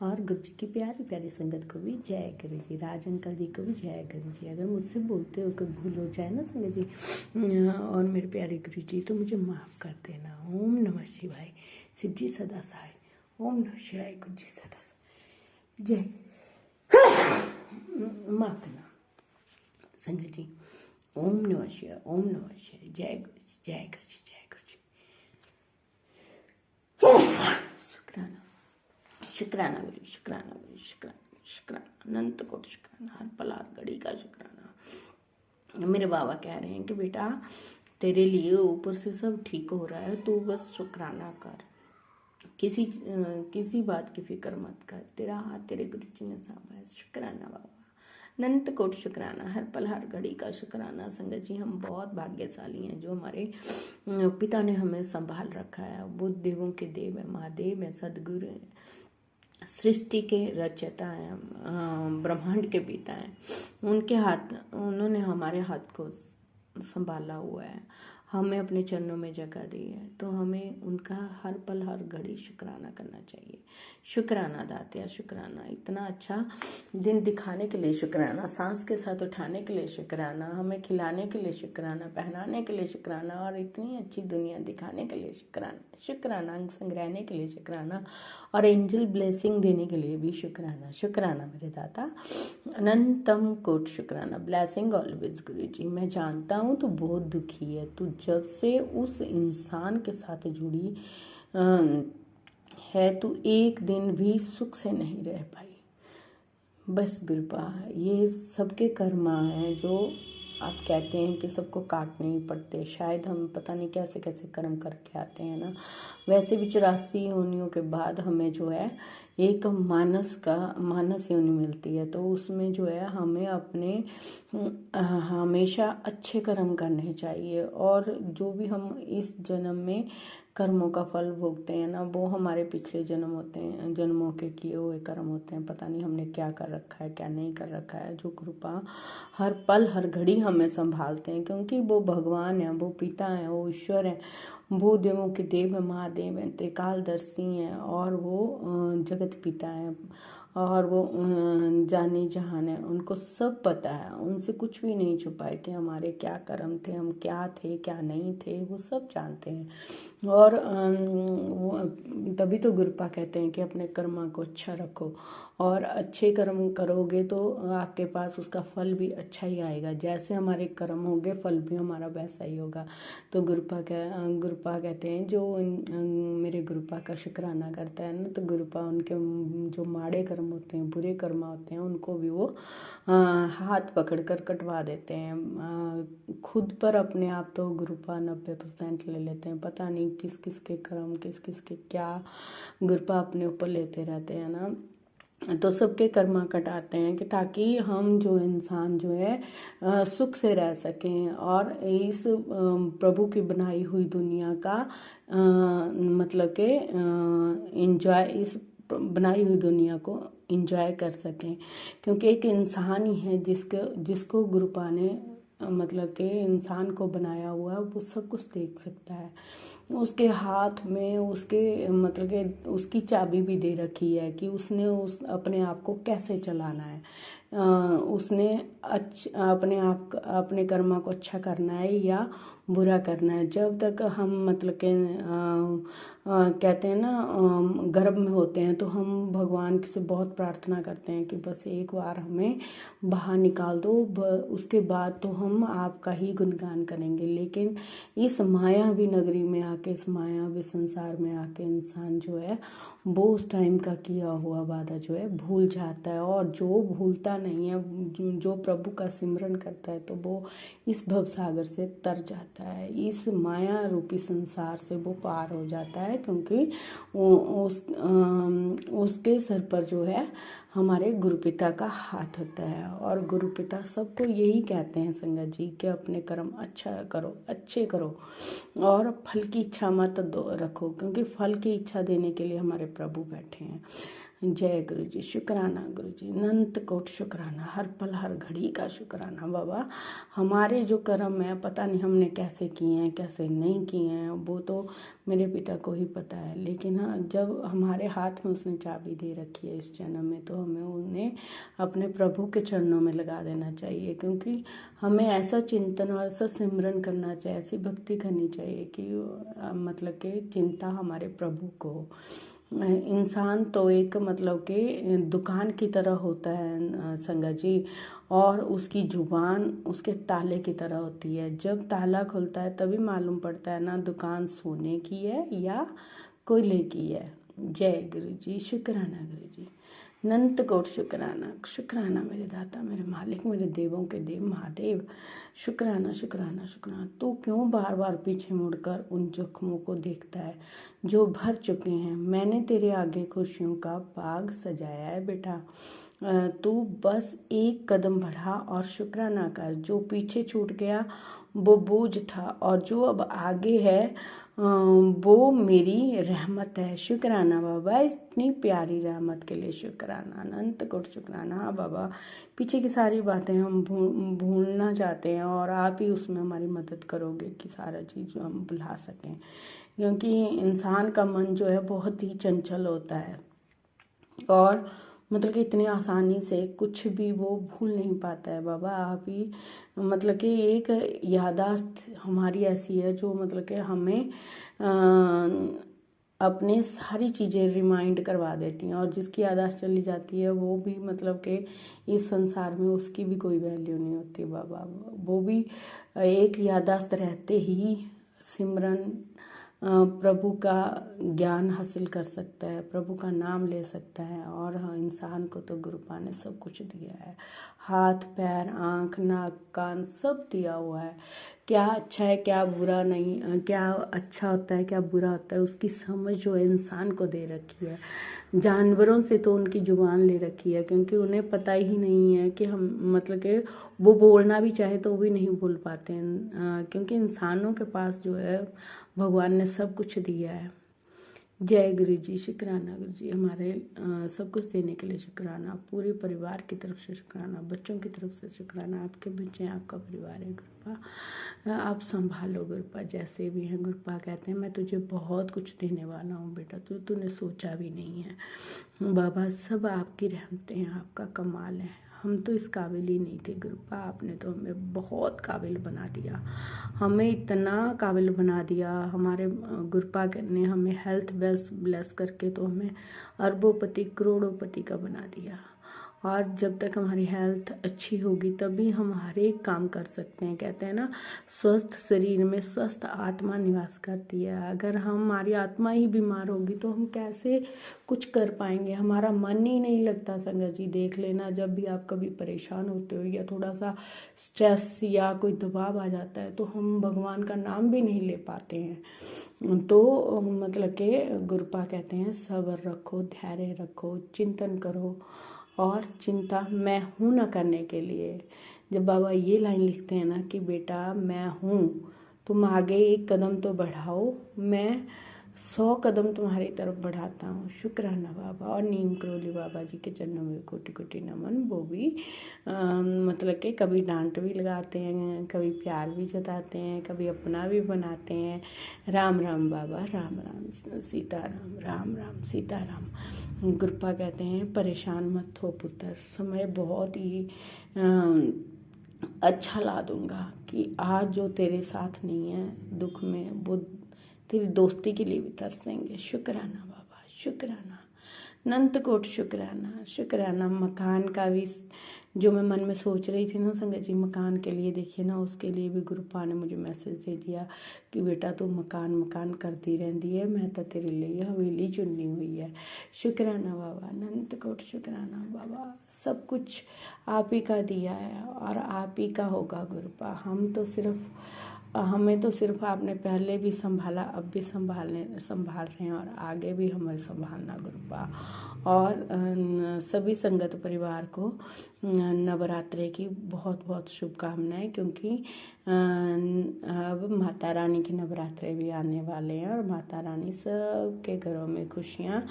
और गुरुजी की प्यारी प्यारी संगत को भी जय गुरुजी। राज अंकल जी को भी जय गुरुजी। अगर मुझसे बोलते हो कोई भूल हो जाए ना संगत जी और मेरे प्यारे गुरुजी, तो मुझे माफ़ कर देना। ओम नमः शिवाय, शिवजी सदा सहाय। ओम नमः शिवाय, गुरुजी सदा सहाय। जय माफ करना संगत जी। ओम नमः शिवाय, ओम नमः शिवाय। जय गुरुजी, जय गुरुजी, जय गुरुजी। शुक्राना शुक्राना गुरु, शुक्राना गुरु, शुक्राना शुक्राना, अनंत कोट शुक्राना, हर पल हर घड़ी का शुक्राना। मेरे बाबा कह रहे हैं कि बेटा तेरे लिए ऊपर से सब ठीक हो रहा है, तू बस शुक्राना कर, किसी बात की फिक्र मत कर। तेरा हाथ तेरे गुरु जी ने सांभा है। शुक्राना बाबा, अनंत कोट शुक्राना, हर पल हर घड़ी का शुक्राना। संगत जी, हम बहुत भाग्यशाली हैं जो हमारे पिता ने हमें संभाल रखा है। बुद्ध देवों के देव है, महादेव है, सदगुरु हैं, सृष्टि के रचयिता हैं, ब्रह्मांड के पिता हैं। उन्होंने हमारे हाथ को संभाला हुआ है, हमें अपने चरणों में जगह दी है, तो हमें उनका हर पल हर घड़ी शुक्राना करना चाहिए। शुक्राना दातिया, शुक्राना। इतना अच्छा दिन दिखाने के लिए शुक्राना, सांस के साथ उठाने के लिए शुक्राना, हमें खिलाने के लिए शुक्राना, पहनाने के लिए शुक्राना और इतनी अच्छी दुनिया दिखाने के लिए शुक्राना। शुक्राना, अंग संग्रहने के लिए शुक्राना और एंजल ब्लेसिंग देने के लिए भी शुक्राना। शुक्राना मेरे दाता, अनंतम कोट शुक्राना। ब्लेसिंग ऑलवेज गुरु जी। मैं जानता हूँ तू बहुत दुखी है, तू जब से उस इंसान के साथ जुड़ी है तू एक दिन भी सुख से नहीं रह पाई। बस गुरुपा, ये सबके कर्मा हैं जो आप कहते हैं कि सबको काटने ही पड़ते। शायद हम पता नहीं कैसे कैसे कर्म करके आते हैं ना। वैसे भी 84 योनियों के बाद हमें जो है एक मानस योनि मिलती है, तो उसमें जो है हमें अपने हमेशा अच्छे कर्म करने चाहिए और जो भी हम इस जन्म में कर्मों का फल भोगते हैं ना, वो हमारे पिछले जन्म होते हैं, जन्मों के किए हुए कर्म होते हैं। पता नहीं हमने क्या कर रखा है, क्या नहीं कर रखा है। जो कृपा हर पल हर घड़ी हमें संभालते हैं, क्योंकि वो भगवान है, वो पिता है, वो ईश्वर है, वो देवों के देव है, महादेव हैं, त्रिकालदर्शी हैं और वो जगत पिता है और वो जानी जहान है। उनको सब पता है, उनसे कुछ भी नहीं छुपा है कि हमारे क्या कर्म थे, हम क्या थे क्या नहीं थे, वो सब जानते हैं। और तभी तो गुरुपा कहते हैं कि अपने कर्मा को अच्छा रखो, और अच्छे कर्म करोगे तो आपके पास उसका फल भी अच्छा ही आएगा। जैसे हमारे कर्म होंगे फल भी हमारा वैसा ही होगा। तो गुरुपा कहते हैं जो मेरे गुरुपा का शुक्राना करता है ना, तो गुरुपा उनके जो माड़े कर्म होते हैं, बुरे कर्म होते हैं, उनको भी वो हाथ पकड़ कर कटवा देते हैं। खुद पर अपने आप तो गुरुपा 90% ले लेते हैं। पता नहीं किस किस के कर्म, किस किस के क्या गुरुपा अपने ऊपर लेते रहते हैं ना। तो सबके कर्मा कटाते हैं कि ताकि हम जो इंसान जो है सुख से रह सकें, और इस प्रभु की बनाई हुई दुनिया का मतलब कि इंजॉय, इस बनाई हुई दुनिया को इंजॉय कर सकें। क्योंकि एक इंसान ही है जिसको गुरुपा ने मतलब कि इंसान को बनाया हुआ है, वो सब कुछ देख सकता है। उसके हाथ में उसके मतलब कि उसकी चाबी भी दे रखी है कि उसने उस अपने आप को कैसे चलाना है। उसने अपने कर्मा को अच्छा करना है या बुरा करना है। जब तक हम मतलब कि कहते हैं ना गर्भ में होते हैं, तो हम भगवान से बहुत प्रार्थना करते हैं कि बस एक बार हमें बाहर निकाल दो, उसके बाद तो हम आपका ही गुणगान करेंगे। लेकिन इस मायावी नगरी में आके, इस मायावी संसार में आके इंसान जो है वो उस टाइम का किया हुआ वादा जो है भूल जाता है। और जो भूलता नहीं है, जो प्रभु का सिमरन करता है, तो वो इस भवसागर से तर जाता है, इस माया रूपी संसार से वो पार हो जाता है। क्योंकि उसके सर पर जो है हमारे गुरुपिता का हाथ होता है। और गुरुपिता सबको यही कहते हैं संगत जी कि अपने कर्म अच्छा करो, अच्छे करो, और फल की इच्छा मत रखो, क्योंकि फल की इच्छा देने के लिए हमारे प्रभु बैठे हैं। जय गुरु जी, शुक्राना गुरु जी, अनंत कोट शुक्राना, हर पल हर घड़ी का शुक्राना। बाबा हमारे जो कर्म है पता नहीं हमने कैसे किए हैं, कैसे नहीं किए हैं, वो तो मेरे पिता को ही पता है। लेकिन हाँ, जब हमारे हाथ में उसने चाबी दे रखी है इस जन्म में, तो हमें उन्हें अपने प्रभु के चरणों में लगा देना चाहिए। क्योंकि हमें ऐसा चिंतन और ऐसा सिमरन करना चाहिए, ऐसी भक्ति करनी चाहिए कि मतलब कि चिंता हमारे प्रभु को। इंसान तो एक मतलब कि दुकान की तरह होता है संगत जी, और उसकी जुबान उसके ताले की तरह होती है। जब ताला खुलता है तभी मालूम पड़ता है ना दुकान सोने की है या कोयले की है। जय गुरु जी, शुक्राना गुरु जी, अनंत कोट शुक्राना। शुक्राना मेरे दाता, मेरे मालिक, मेरे देवों के देव महादेव। शुक्राना शुक्राना शुक्राना। तू क्यों बार बार पीछे मुड़कर उन जख्मों को देखता है जो भर चुके हैं? मैंने तेरे आगे खुशियों का बाग सजाया है बेटा। तू बस एक कदम बढ़ा और शुक्राना कर। जो पीछे छूट गया वो बोझ था, और जो अब आगे है वो मेरी रहमत है। शुक्राना बाबा, इतनी प्यारी रहमत के लिए शुक्राना, अनंत कोट शुक्राना। हाँ बाबा, पीछे की सारी बातें हम भूलना चाहते हैं, और आप ही उसमें हमारी मदद करोगे कि सारा चीज़ हम भुला सकें। क्योंकि इंसान का मन जो है बहुत ही चंचल होता है, और मतलब कि इतनी आसानी से कुछ भी वो भूल नहीं पाता है। बाबा आप ही मतलब कि एक याददाश्त हमारी ऐसी है जो मतलब कि हमें अपने सारी चीज़ें रिमाइंड करवा देती हैं, और जिसकी याददाश्त चली जाती है वो भी मतलब कि इस संसार में उसकी भी कोई वैल्यू नहीं होती। बाबा वो भी एक याददाश्त रहते ही सिमरन प्रभु का ज्ञान हासिल कर सकता है, प्रभु का नाम ले सकता है। और हाँ, इंसान को तो गुरुपा ने सब कुछ दिया है, हाथ पैर आँख नाक कान सब दिया हुआ है। क्या अच्छा है क्या बुरा नहीं, क्या अच्छा होता है क्या बुरा होता है, उसकी समझ जो है इंसान को दे रखी है। जानवरों से तो उनकी जुबान ले रखी है, क्योंकि उन्हें पता ही नहीं है कि हम मतलब कि वो बोलना भी चाहे तो वो भी नहीं बोल पाते हैं, क्योंकि इंसानों के पास जो है भगवान ने सब कुछ दिया है। जय गुरु जी, शुक्राना गुरु जी, हमारे सब कुछ देने के लिए शुक्राना, पूरे परिवार की तरफ से शुक्राना, बच्चों की तरफ से शुक्राना। आपके बच्चे हैं, आपका परिवार है गुरुपा, आप संभालो गुरुपा, जैसे भी हैं गुरुपा कहते हैं मैं तुझे बहुत कुछ देने वाला हूँ बेटा, तूने सोचा भी नहीं है। बाबा सब आपकी रहमतें हैं, आपका कमाल है। हम तो इस काबिल ही नहीं थे गुरुपा, आपने तो हमें बहुत काबिल बना दिया, हमें इतना काबिल बना दिया। हमारे गुरुपा ने हमें हेल्थ वेल्थ ब्लेस करके तो हमें अरबोपति करोड़ोपति का बना दिया। और जब तक हमारी हेल्थ अच्छी होगी तभी हम हर एक काम कर सकते हैं। कहते हैं ना, स्वस्थ शरीर में स्वस्थ आत्मा निवास करती है। अगर हमारी आत्मा ही बीमार होगी तो हम कैसे कुछ कर पाएंगे, हमारा मन ही नहीं लगता। संगत जी देख लेना, जब भी आप कभी परेशान होते हो या थोड़ा सा स्ट्रेस या कोई दबाव आ जाता है तो हम भगवान का नाम भी नहीं ले पाते हैं। तो मतलब कि गुरुपा कहते हैं सब्र रखो, धैर्य रखो, चिंतन करो और चिंता मैं हूँ ना करने के लिए। जब बाबा ये लाइन लिखते हैं ना कि बेटा मैं हूँ, तुम आगे एक कदम तो बढ़ाओ, मैं 100 कदम तुम्हारी तरफ बढ़ाता हूँ। शुक्राना बाबा। और नीम करोली बाबा जी के चरणों में कोटि कोटि नमन। वो भी मतलब कि कभी डांट भी लगाते हैं, कभी प्यार भी जताते हैं, कभी अपना भी बनाते हैं। राम राम बाबा, राम राम सीताराम, राम राम सीताराम। गुरुपा कहते हैं परेशान मत हो पुत्र, समय बहुत ही अच्छा ला दूंगा कि आज जो तेरे साथ नहीं है दुख में, वो तेरी दोस्ती के लिए भी तरसेंगे। शुक्राना बाबा, शुक्राना, अनंत कोट शुक्राना। शुक्राना मकान का भी जो मैं मन में सोच रही थी ना संगत जी, मकान के लिए देखिए ना, उसके लिए भी गुरुपा ने मुझे मैसेज दे दिया कि बेटा तू मकान मकान करती रहती है, मैं तो तेरे लिए हवेली चुननी हुई है। शुक्राना बाबा, अनंत कोट शुक्राना बाबा। सब कुछ आप ही का दिया है और आप ही का होगा गुरुपा। हमें तो सिर्फ आपने पहले भी संभाला, अब भी संभाल रहे हैं और आगे भी हमें संभालना गुरुपा। और सभी संगत परिवार को नवरात्रे की बहुत बहुत शुभकामनाएं, क्योंकि अब माता रानी के नवरात्रे भी आने वाले हैं और माता रानी सबके घरों में खुशियाँ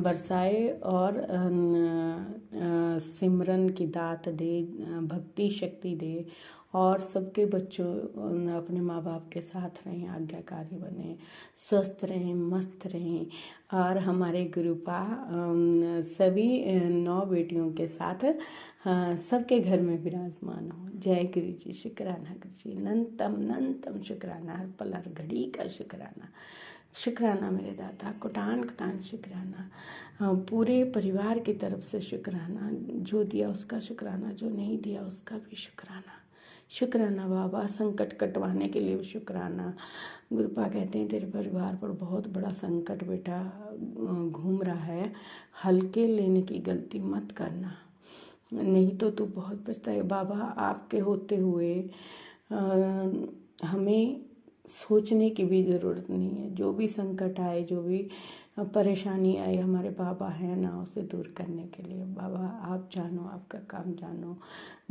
बरसाए और सिमरन की दात दे, भक्ति शक्ति दे और सबके बच्चों अपने माँ बाप के साथ रहें, आज्ञाकारी बने, स्वस्थ रहें, मस्त रहें। और हमारे गुरुपा सभी 9 बेटियों के साथ सबके घर में विराजमान हो। जय गुरु जी, शुक्राना गुरु जी, अनंतम अनंतम शुक्राना, हर पल हर घड़ी का शुक्राना। शुक्राना मेरे दादा, कुटान कुटान शुक्राना। पूरे परिवार की तरफ से शुक्राना, जो दिया उसका शुक्राना, जो नहीं दिया उसका भी शुक्राना। शुक्राना बाबा, संकट कटवाने के लिए भी शुक्राना। गुरुपा कहते हैं तेरे परिवार पर बहुत बड़ा संकट बेटा घूम रहा है, हल्के लेने की गलती मत करना, नहीं तो तू बहुत पछताए। बाबा आपके होते हुए हमें सोचने की भी ज़रूरत नहीं है। जो भी संकट आए, जो भी परेशानी आई, हमारे बाबा हैं ना उसे दूर करने के लिए। बाबा आप जानो, आपका काम जानो,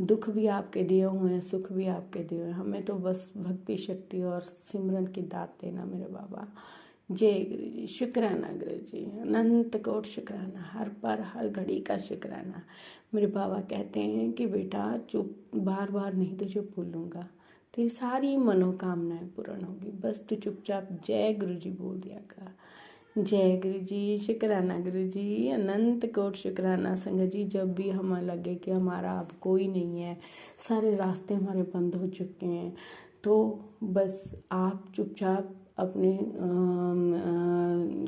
दुख भी आपके दिए हुए हैं, सुख भी आपके दिए हुए हैं, हमें तो बस भक्ति शक्ति और सिमरन की दात देना मेरे बाबा। जय गुरु जी, शुक्राना गुरु जी, अनंत कोट शुक्राना, हर पर हर घड़ी का शुक्राना। मेरे बाबा कहते हैं कि बेटा चुप, बार बार नहीं तुझे भूलूंगा, तेरी सारी मनोकामनाएं पूर्ण होगी, बस तू चुपचाप जय गुरु जी बोल दिया कर। जय गुरु जी, शुक्राना गुरु जी, अनंत कोट शुक्राना। संगत जी जब भी हमें लगे कि हमारा अब कोई नहीं है, सारे रास्ते हमारे बंद हो चुके हैं, तो बस आप चुपचाप अपने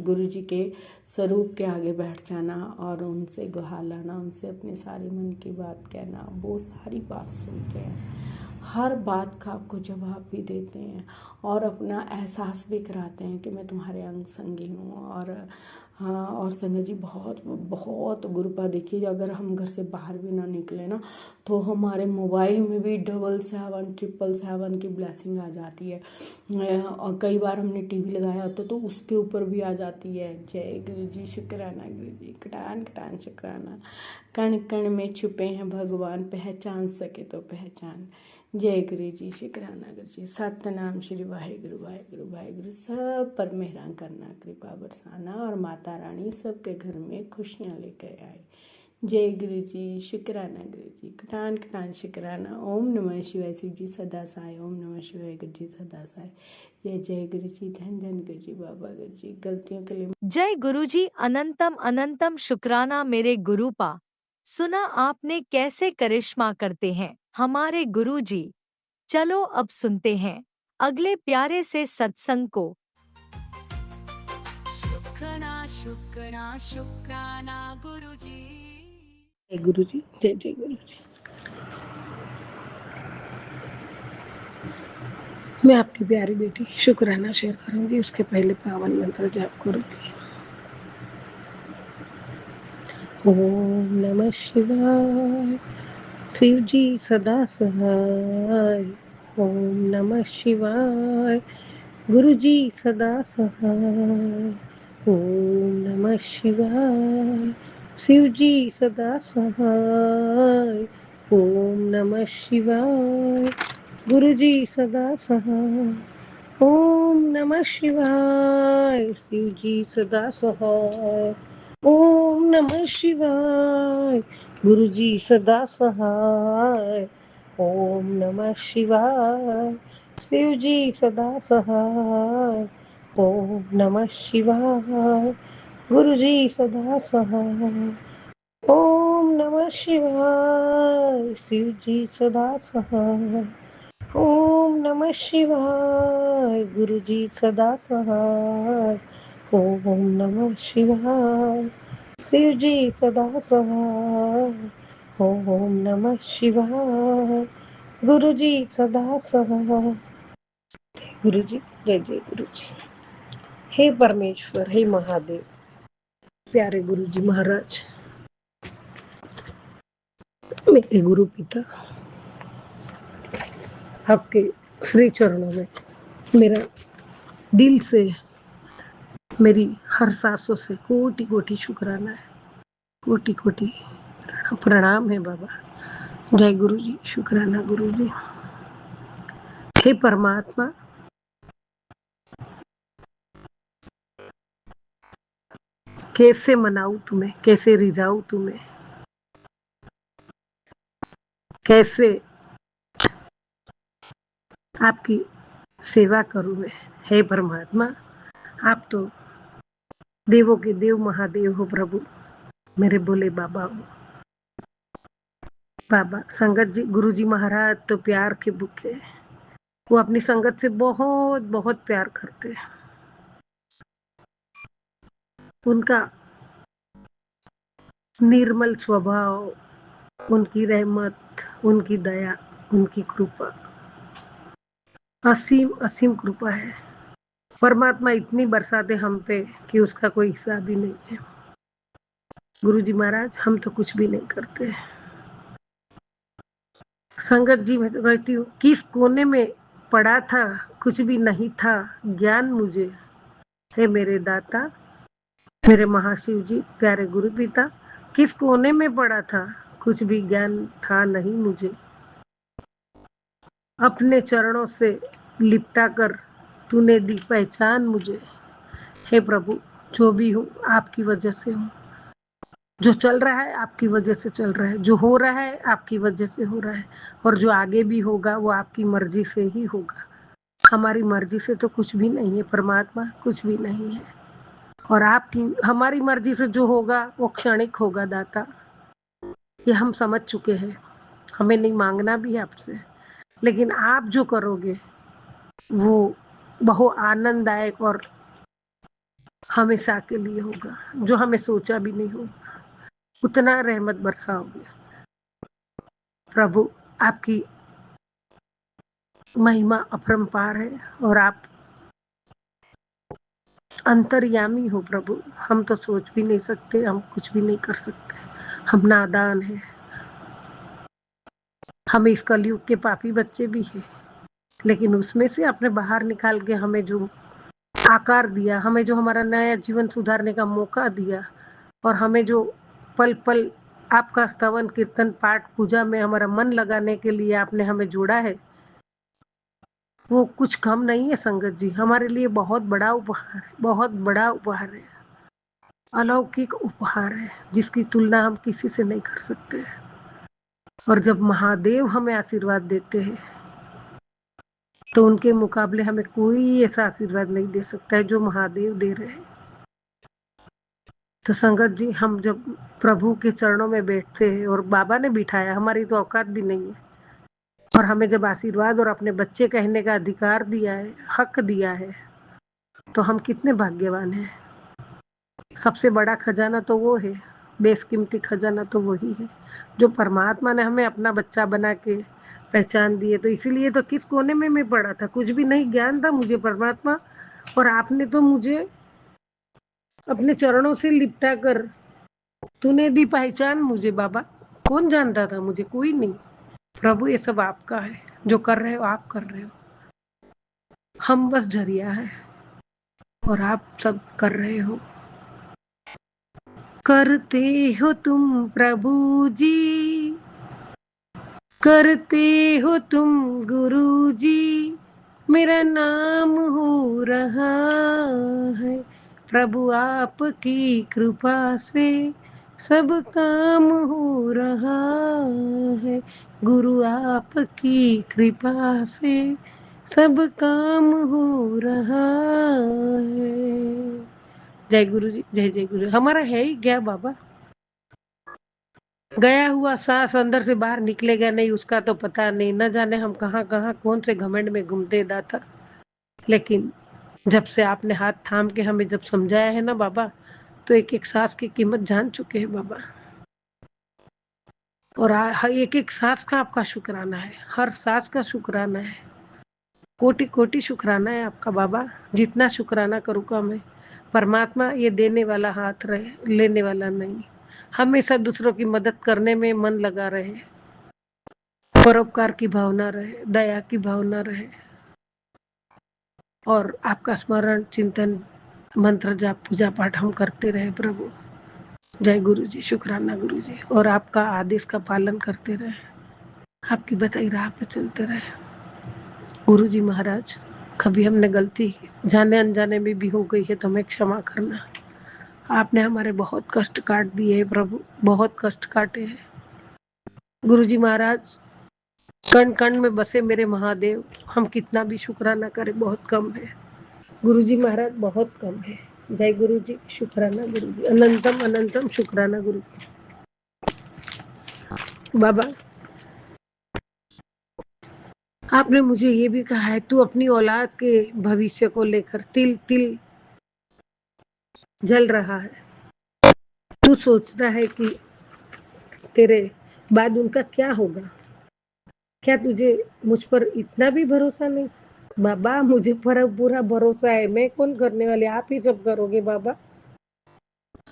गुरु जी के स्वरूप के आगे बैठ जाना और उनसे गुहार लाना, उनसे अपने सारे मन की बात कहना। वो सारी बात सुनते हैं, हर बात का आपको जवाब भी देते हैं और अपना एहसास भी कराते हैं कि मैं तुम्हारे अंग संगी हूँ। और हाँ, और संगत जी बहुत बहुत गुरुपा देखिए, अगर हम घर से बाहर भी ना निकले ना तो हमारे मोबाइल में भी 777 777 की ब्लेसिंग आ जाती है। और कई बार हमने टीवी लगाया होता तो उसके ऊपर भी आ जाती है। जय गुरु जी, शुक्राना गुरु जी, कटान कटान शुक्राना। कण कण में छुपे हैं भगवान, पहचान सके तो पहचान। जय गुरु जी, शुक्राना गुरु जी, सतनाम श्री वाहेगुरु वाहेगुरु वाहेगुरु। सब पर मेहरान करना, कृपा बरसाना और माता रानी सबके घर में खुशियाँ लेकर आए। जय गुरु जी, शुक्राना गुरु जी, कटान कटान शुक्राना। ओम नमः शिवाय, शिव जी सदा साय, ओम नमः शिवाय, गुरु जी सदा साय। जय जय गुरु जी, धन धन गुरु जी, बाबा गुरु जी, गलतियों के लिए जय गुरुजी, अनंतम अनंतम शुक्राना मेरे गुरुपा। सुना आपने कैसे करिश्मा करते हैं हमारे गुरुजी। चलो अब सुनते हैं अगले प्यारे से सत्संग को। शुक्राना शुक्राना शुक्राना गुरुजी। जय गुरु जी, जय जय गुरु जी। मैं आपकी प्यारी बेटी शुक्राना शेयर करूंगी, उसके पहले पावन मंत्र जाप करूंगी। ओम नमः शिवाय, शिव जी सदा सहाय। ओम नमः शिवाय, गुरु जी सदा सहाय। ओम नमः शिवाय, शिव जी सदा सहाय। ओम नमः शिवाय, गुरु जी सदा सहाय। ओम नमः शिवाय, शिव जी सदा सहाय। ओम नमः शिवाय, गुरु जी सदा सहाय। ओम नमः शिवाय, शिव जी सदा सहाय। ओम नमः शिवाय, गुरु जी सदा सहाय। ओम नमः शिवाय, शिव जी सदा सहाय। ओम नमः शिवाय, गुरु जी सदा सहाय। ओम नमः शिवाय, शिव जी सदा सहाय। ओम नमः शिवाय, गुरु जी सदा सहाय। गुरु जी, जय जय गुरु जी। हे परमेश्वर, हे महादेव, प्यारे गुरु जी महाराज, मेरे गुरु पिता, आपके श्री चरणों में मेरा दिल से, मेरी हर सांसों से कोटि कोटि शुक्राना है, कोटि कोटि प्रणाम है बाबा। जय गुरु जी, शुक्राना गुरु जी। हे परमात्मा, कैसे मनाऊं तुम्हें, कैसे रिझाऊं तुम्हें, कैसे आपकी सेवा करूं मैं। हे परमात्मा, आप तो देवों के देव महादेव हो प्रभु, मेरे बोले बाबा हो। बाबा संगत जी, गुरु जी महाराज तो प्यार के भूखे, वो अपनी संगत से बहुत बहुत प्यार करते हैं। उनका निर्मल स्वभाव, उनकी रहमत, उनकी दया, उनकी कृपा, असीम असीम कृपा है। परमात्मा इतनी बरसाते हम पे कि उसका कोई हिसाब ही नहीं है। गुरु जी महाराज, हम तो कुछ भी नहीं करते। संगत जी, मैं तो कहती हूँ, किस कोने में पड़ा था, कुछ भी नहीं था ज्ञान मुझे। हे मेरे दाता, मेरे महाशिव जी, प्यारे गुरु पिता, किस कोने में पड़ा था, कुछ भी ज्ञान था नहीं मुझे। अपने चरणों से लिपटा कर तूने दी पहचान मुझे। हे प्रभु, जो भी हूँ आपकी वजह से हूँ, जो चल रहा है आपकी वजह से चल रहा है, जो हो रहा है आपकी वजह से हो रहा है, और जो आगे भी होगा वो आपकी मर्जी से ही होगा। हमारी मर्जी से तो कुछ भी नहीं है परमात्मा, कुछ भी नहीं है। और आपकी हमारी मर्जी से जो होगा वो क्षणिक होगा दाता, ये हम समझ चुके हैं। हमें नहीं मांगना भी है आपसे, लेकिन आप जो करोगे वो बहुत आनंददायक और हमेशा के लिए होगा, जो हमें सोचा भी नहीं होगा। उतना रहमत बरसाओगे प्रभु, आपकी महिमा अपरंपार है और आप अंतर्यामी हो प्रभु। हम तो सोच भी नहीं सकते, हम कुछ भी नहीं कर सकते, हम नादान हैं। हम इस कलयुग के पापी बच्चे भी हैं, लेकिन उसमें से आपने बाहर निकाल के हमें जो आकार दिया, हमें जो हमारा नया जीवन सुधारने का मौका दिया, और हमें जो पल पल आपका स्तवन कीर्तन पाठ पूजा में हमारा मन लगाने के लिए आपने हमें जोड़ा है, वो कुछ कम नहीं है संगत जी। हमारे लिए बहुत बड़ा उपहार है, बहुत बड़ा उपहार है, अलौकिक उपहार है, जिसकी तुलना हम किसी से नहीं कर सकते। और जब महादेव हमें आशीर्वाद देते हैं तो उनके मुकाबले हमें कोई ऐसा आशीर्वाद नहीं दे सकता है जो महादेव दे रहे हैं। तो संगत जी, हम जब प्रभु के चरणों में बैठते हैं और बाबा ने बिठाया, हमारी तो औकात भी नहीं है, और हमें जब आशीर्वाद और अपने बच्चे कहने का अधिकार दिया है, हक दिया है, तो हम कितने भाग्यवान हैं। सबसे बड़ा खजाना तो वो है, बेशकीमती खजाना तो वही है जो परमात्मा ने हमें अपना बच्चा बना के पहचान दिए। तो इसीलिए तो किस कोने में मैं पड़ा था, कुछ भी नहीं ज्ञान था मुझे परमात्मा, और आपने तो मुझे अपने चरणों से लिपटा कर तूने दी पहचान मुझे बाबा। कौन जानता था मुझे? कोई नहीं। प्रभु ये सब आपका है, जो कर रहे हो आप कर रहे हो, हम बस जरिया है और आप सब कर रहे हो। करते हो तुम प्रभु जी, करते हो तुम गुरु जी, मेरा नाम हो रहा है। प्रभु आपकी कृपा से सब काम हो रहा है। गुरु आपकी कृपा से सब काम हो रहा है। जय गुरु जी, जय जय गुरु। हमारा है ही क्या बाबा? गया हुआ सांस अंदर से बाहर निकलेगा नहीं, उसका तो पता नहीं। न जाने हम कहाँ कहाँ कौन से घमंड में घूमते दाता। लेकिन जब से आपने हाथ थाम के हमें जब समझाया है ना बाबा, तो एक एक सांस की कीमत जान चुके हैं बाबा। और एक एक सांस का आपका शुक्राना है, हर सांस का शुक्राना है। कोटि कोटि शुक्राना है आपका बाबा। जितना शुक्राना करूँगा मैं। परमात्मा ये देने वाला हाथ रहे, लेने वाला नहीं। हमेशा दूसरों की मदद करने में मन लगा रहे, परोपकार की भावना रहे, दया की भावना रहे, और आपका स्मरण चिंतन मंत्र जाप पूजा पाठ हम करते रहे प्रभु। जय गुरु जी, शुक्राना गुरु जी। और आपका आदेश का पालन करते रहे, आपकी बताई राह पे चलते रहे। गुरु जी महाराज, कभी हमने गलती जाने अनजाने में भी हो गई है तो हमें क्षमा करना। आपने हमारे बहुत कष्ट काट दिए हैं प्रभु, बहुत कष्ट काटे हैं। गुरु जी महाराज, कण कण में बसे मेरे महादेव, हम कितना भी शुक्राना करें बहुत कम है। गुरु जी महाराज, बहुत कम है। जय गुरु जी, शुक्राना गुरु जी, अनंतम अनंतम शुक्राना गुरु जी। बाबा, आपने मुझे ये भी कहा है, तू अपनी औलाद के भविष्य को लेकर तिल तिल जल रहा है। तू सोचता है कि तेरे बाद उनका क्या होगा। क्या तुझे मुझ पर इतना भी भरोसा नहीं? बाबा, मुझे पर पूरा भरोसा है। मैं कौन करने वाले, आप ही सब करोगे बाबा।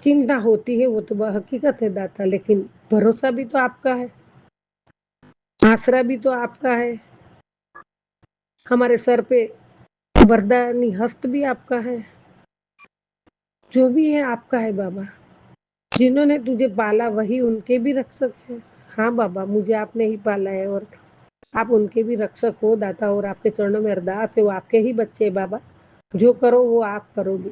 चिंता होती है, वो तो हकीकत है दाता, लेकिन भरोसा भी तो आपका है, आसरा भी तो आपका है, हमारे सर पे वरदानी हस्त भी आपका है। जो भी है आपका है बाबा। जिन्होंने तुझे पाला वही उनके भी रक्षक है। हाँ बाबा, मुझे आपने ही पाला है और आप उनके भी रक्षक हो दाता, और आपके चरणों में अरदास है, वो आपके ही बच्चे हैं बाबा। जो करो वो आप करोगे,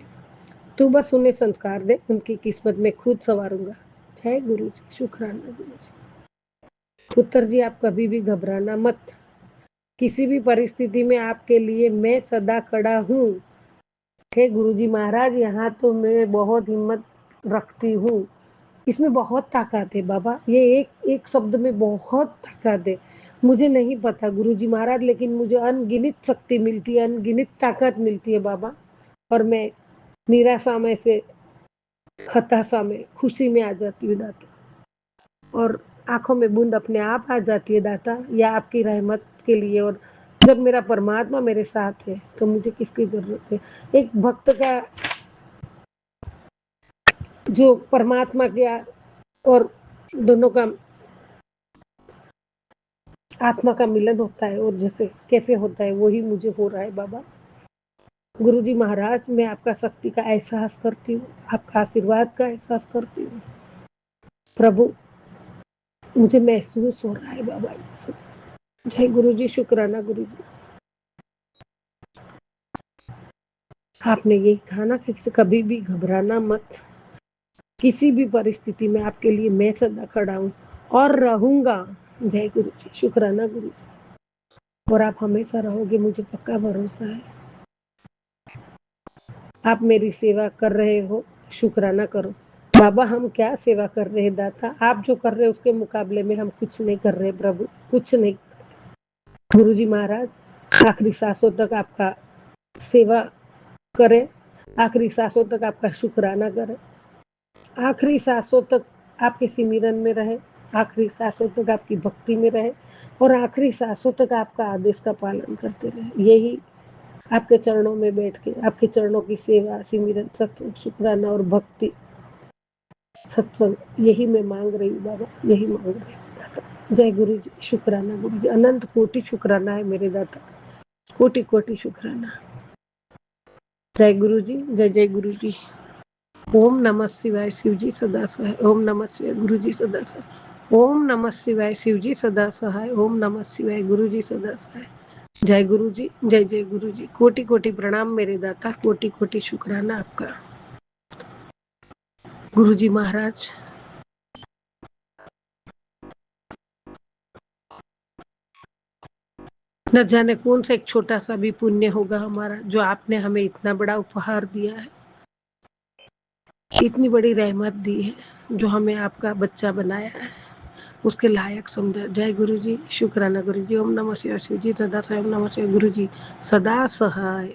तू बस उन्हें संस्कार दे, उनकी किस्मत में खुद संवारूंगा। जय गुरु जी, शुक्राना गुरु जी। पुत्र जी, आप कभी भी घबराना मत। किसी भी परिस्थिति में आपके लिए मैं सदा खड़ा हूँ। हे गुरु जी महाराज, यहाँ तो मैं बहुत हिम्मत रखती हूँ। इसमें बहुत ताकत है बाबा, ये एक एक शब्द में बहुत ताकत है। मुझे नहीं पता गुरु जी महाराज, लेकिन मुझे अनगिनत शक्ति मिलती है, अनगिनत ताकत मिलती है बाबा। और मैं निराशा में से हताशा में खुशी में आ जाती हूँ दाता, और आंखों में बूंद अपने आप आ जाती है दाता, या आपकी रहमत के लिए। और जब मेरा परमात्मा मेरे साथ है तो मुझे किसकी जरूरत है। एक भक्त का जो परमात्मा के और दोनों का आत्मा का मिलन होता है, और जैसे कैसे होता है वही मुझे हो रहा है बाबा। गुरु जी महाराज, मैं आपका शक्ति का एहसास करती हूँ, आपका आशीर्वाद का एहसास करती हूँ प्रभु। मुझे महसूस हो रहा है बाबा। जय गुरु जी, शुक्राना गुरु जी। आपने यही कहा ना कि कभी भी घबराना मत, किसी भी परिस्थिति में आपके लिए मैं सदा खड़ा हूँ और रहूंगा। जय गुरु जी, शुक्राना गुरु जी। और आप हमेशा रहोगे, मुझे पक्का भरोसा है। आप मेरी सेवा कर रहे हो, शुक्राना करो। बाबा हम क्या सेवा कर रहे हैं दाता, आप जो कर रहे हैं उसके मुकाबले में हम कुछ नहीं कर रहे प्रभु, कुछ नहीं। गुरुजी महाराज आखिरी सांसों तक आपका सेवा करें, आखिरी सांसों तक आपका शुक्राना करें, आखिरी सांसों तक आपके सिमरन में रहे, आखिरी सांसों तक आपकी भक्ति में रहे और आखिरी सांसों तक आपका आदेश का पालन करते रहे। यही आपके चरणों में बैठ के आपके चरणों की सेवा, सिमरन, सत्संग, शुक्राना और भक्ति, सत्संग, यही मैं मांग रही हूँ बाबा, यही मांग रही हूँ। जय गुरु जी, शुक्राना गुरु जी, अनंत कोटि शुक्राना है मेरे दाता, कोटि कोटि शुक्राना। जय गुरु जी, जय जय गुरु जी। ओम नमः शिवाय, शिव जी सदा सहाय। ओम नमः शिवाय, गुरु जी सदा सहाय। ओम नमः शिवाय, शिव जी सदा सहाय। ओम नमः शिवाय, गुरु जी सदा सहाय। जय गुरु जी, जय जय गुरु जी। कोटि कोटि प्रणाम मेरे दाता, कोटि कोटि शुक्राना आपका। गुरु जी महाराज न जाने कौन सा एक छोटा सा भी पुण्य होगा हमारा जो आपने हमें इतना बड़ा उपहार दिया है, इतनी बड़ी रहमत दी है, जो हमें आपका बच्चा बनाया है, उसके लायक समझा। जय गुरु जी, शुक्राना गुरु जी। ओम नमः शिवाय, शिव जी सदा सहाय। ओम नमः शिवाय, गुरु जी सदा सहाय।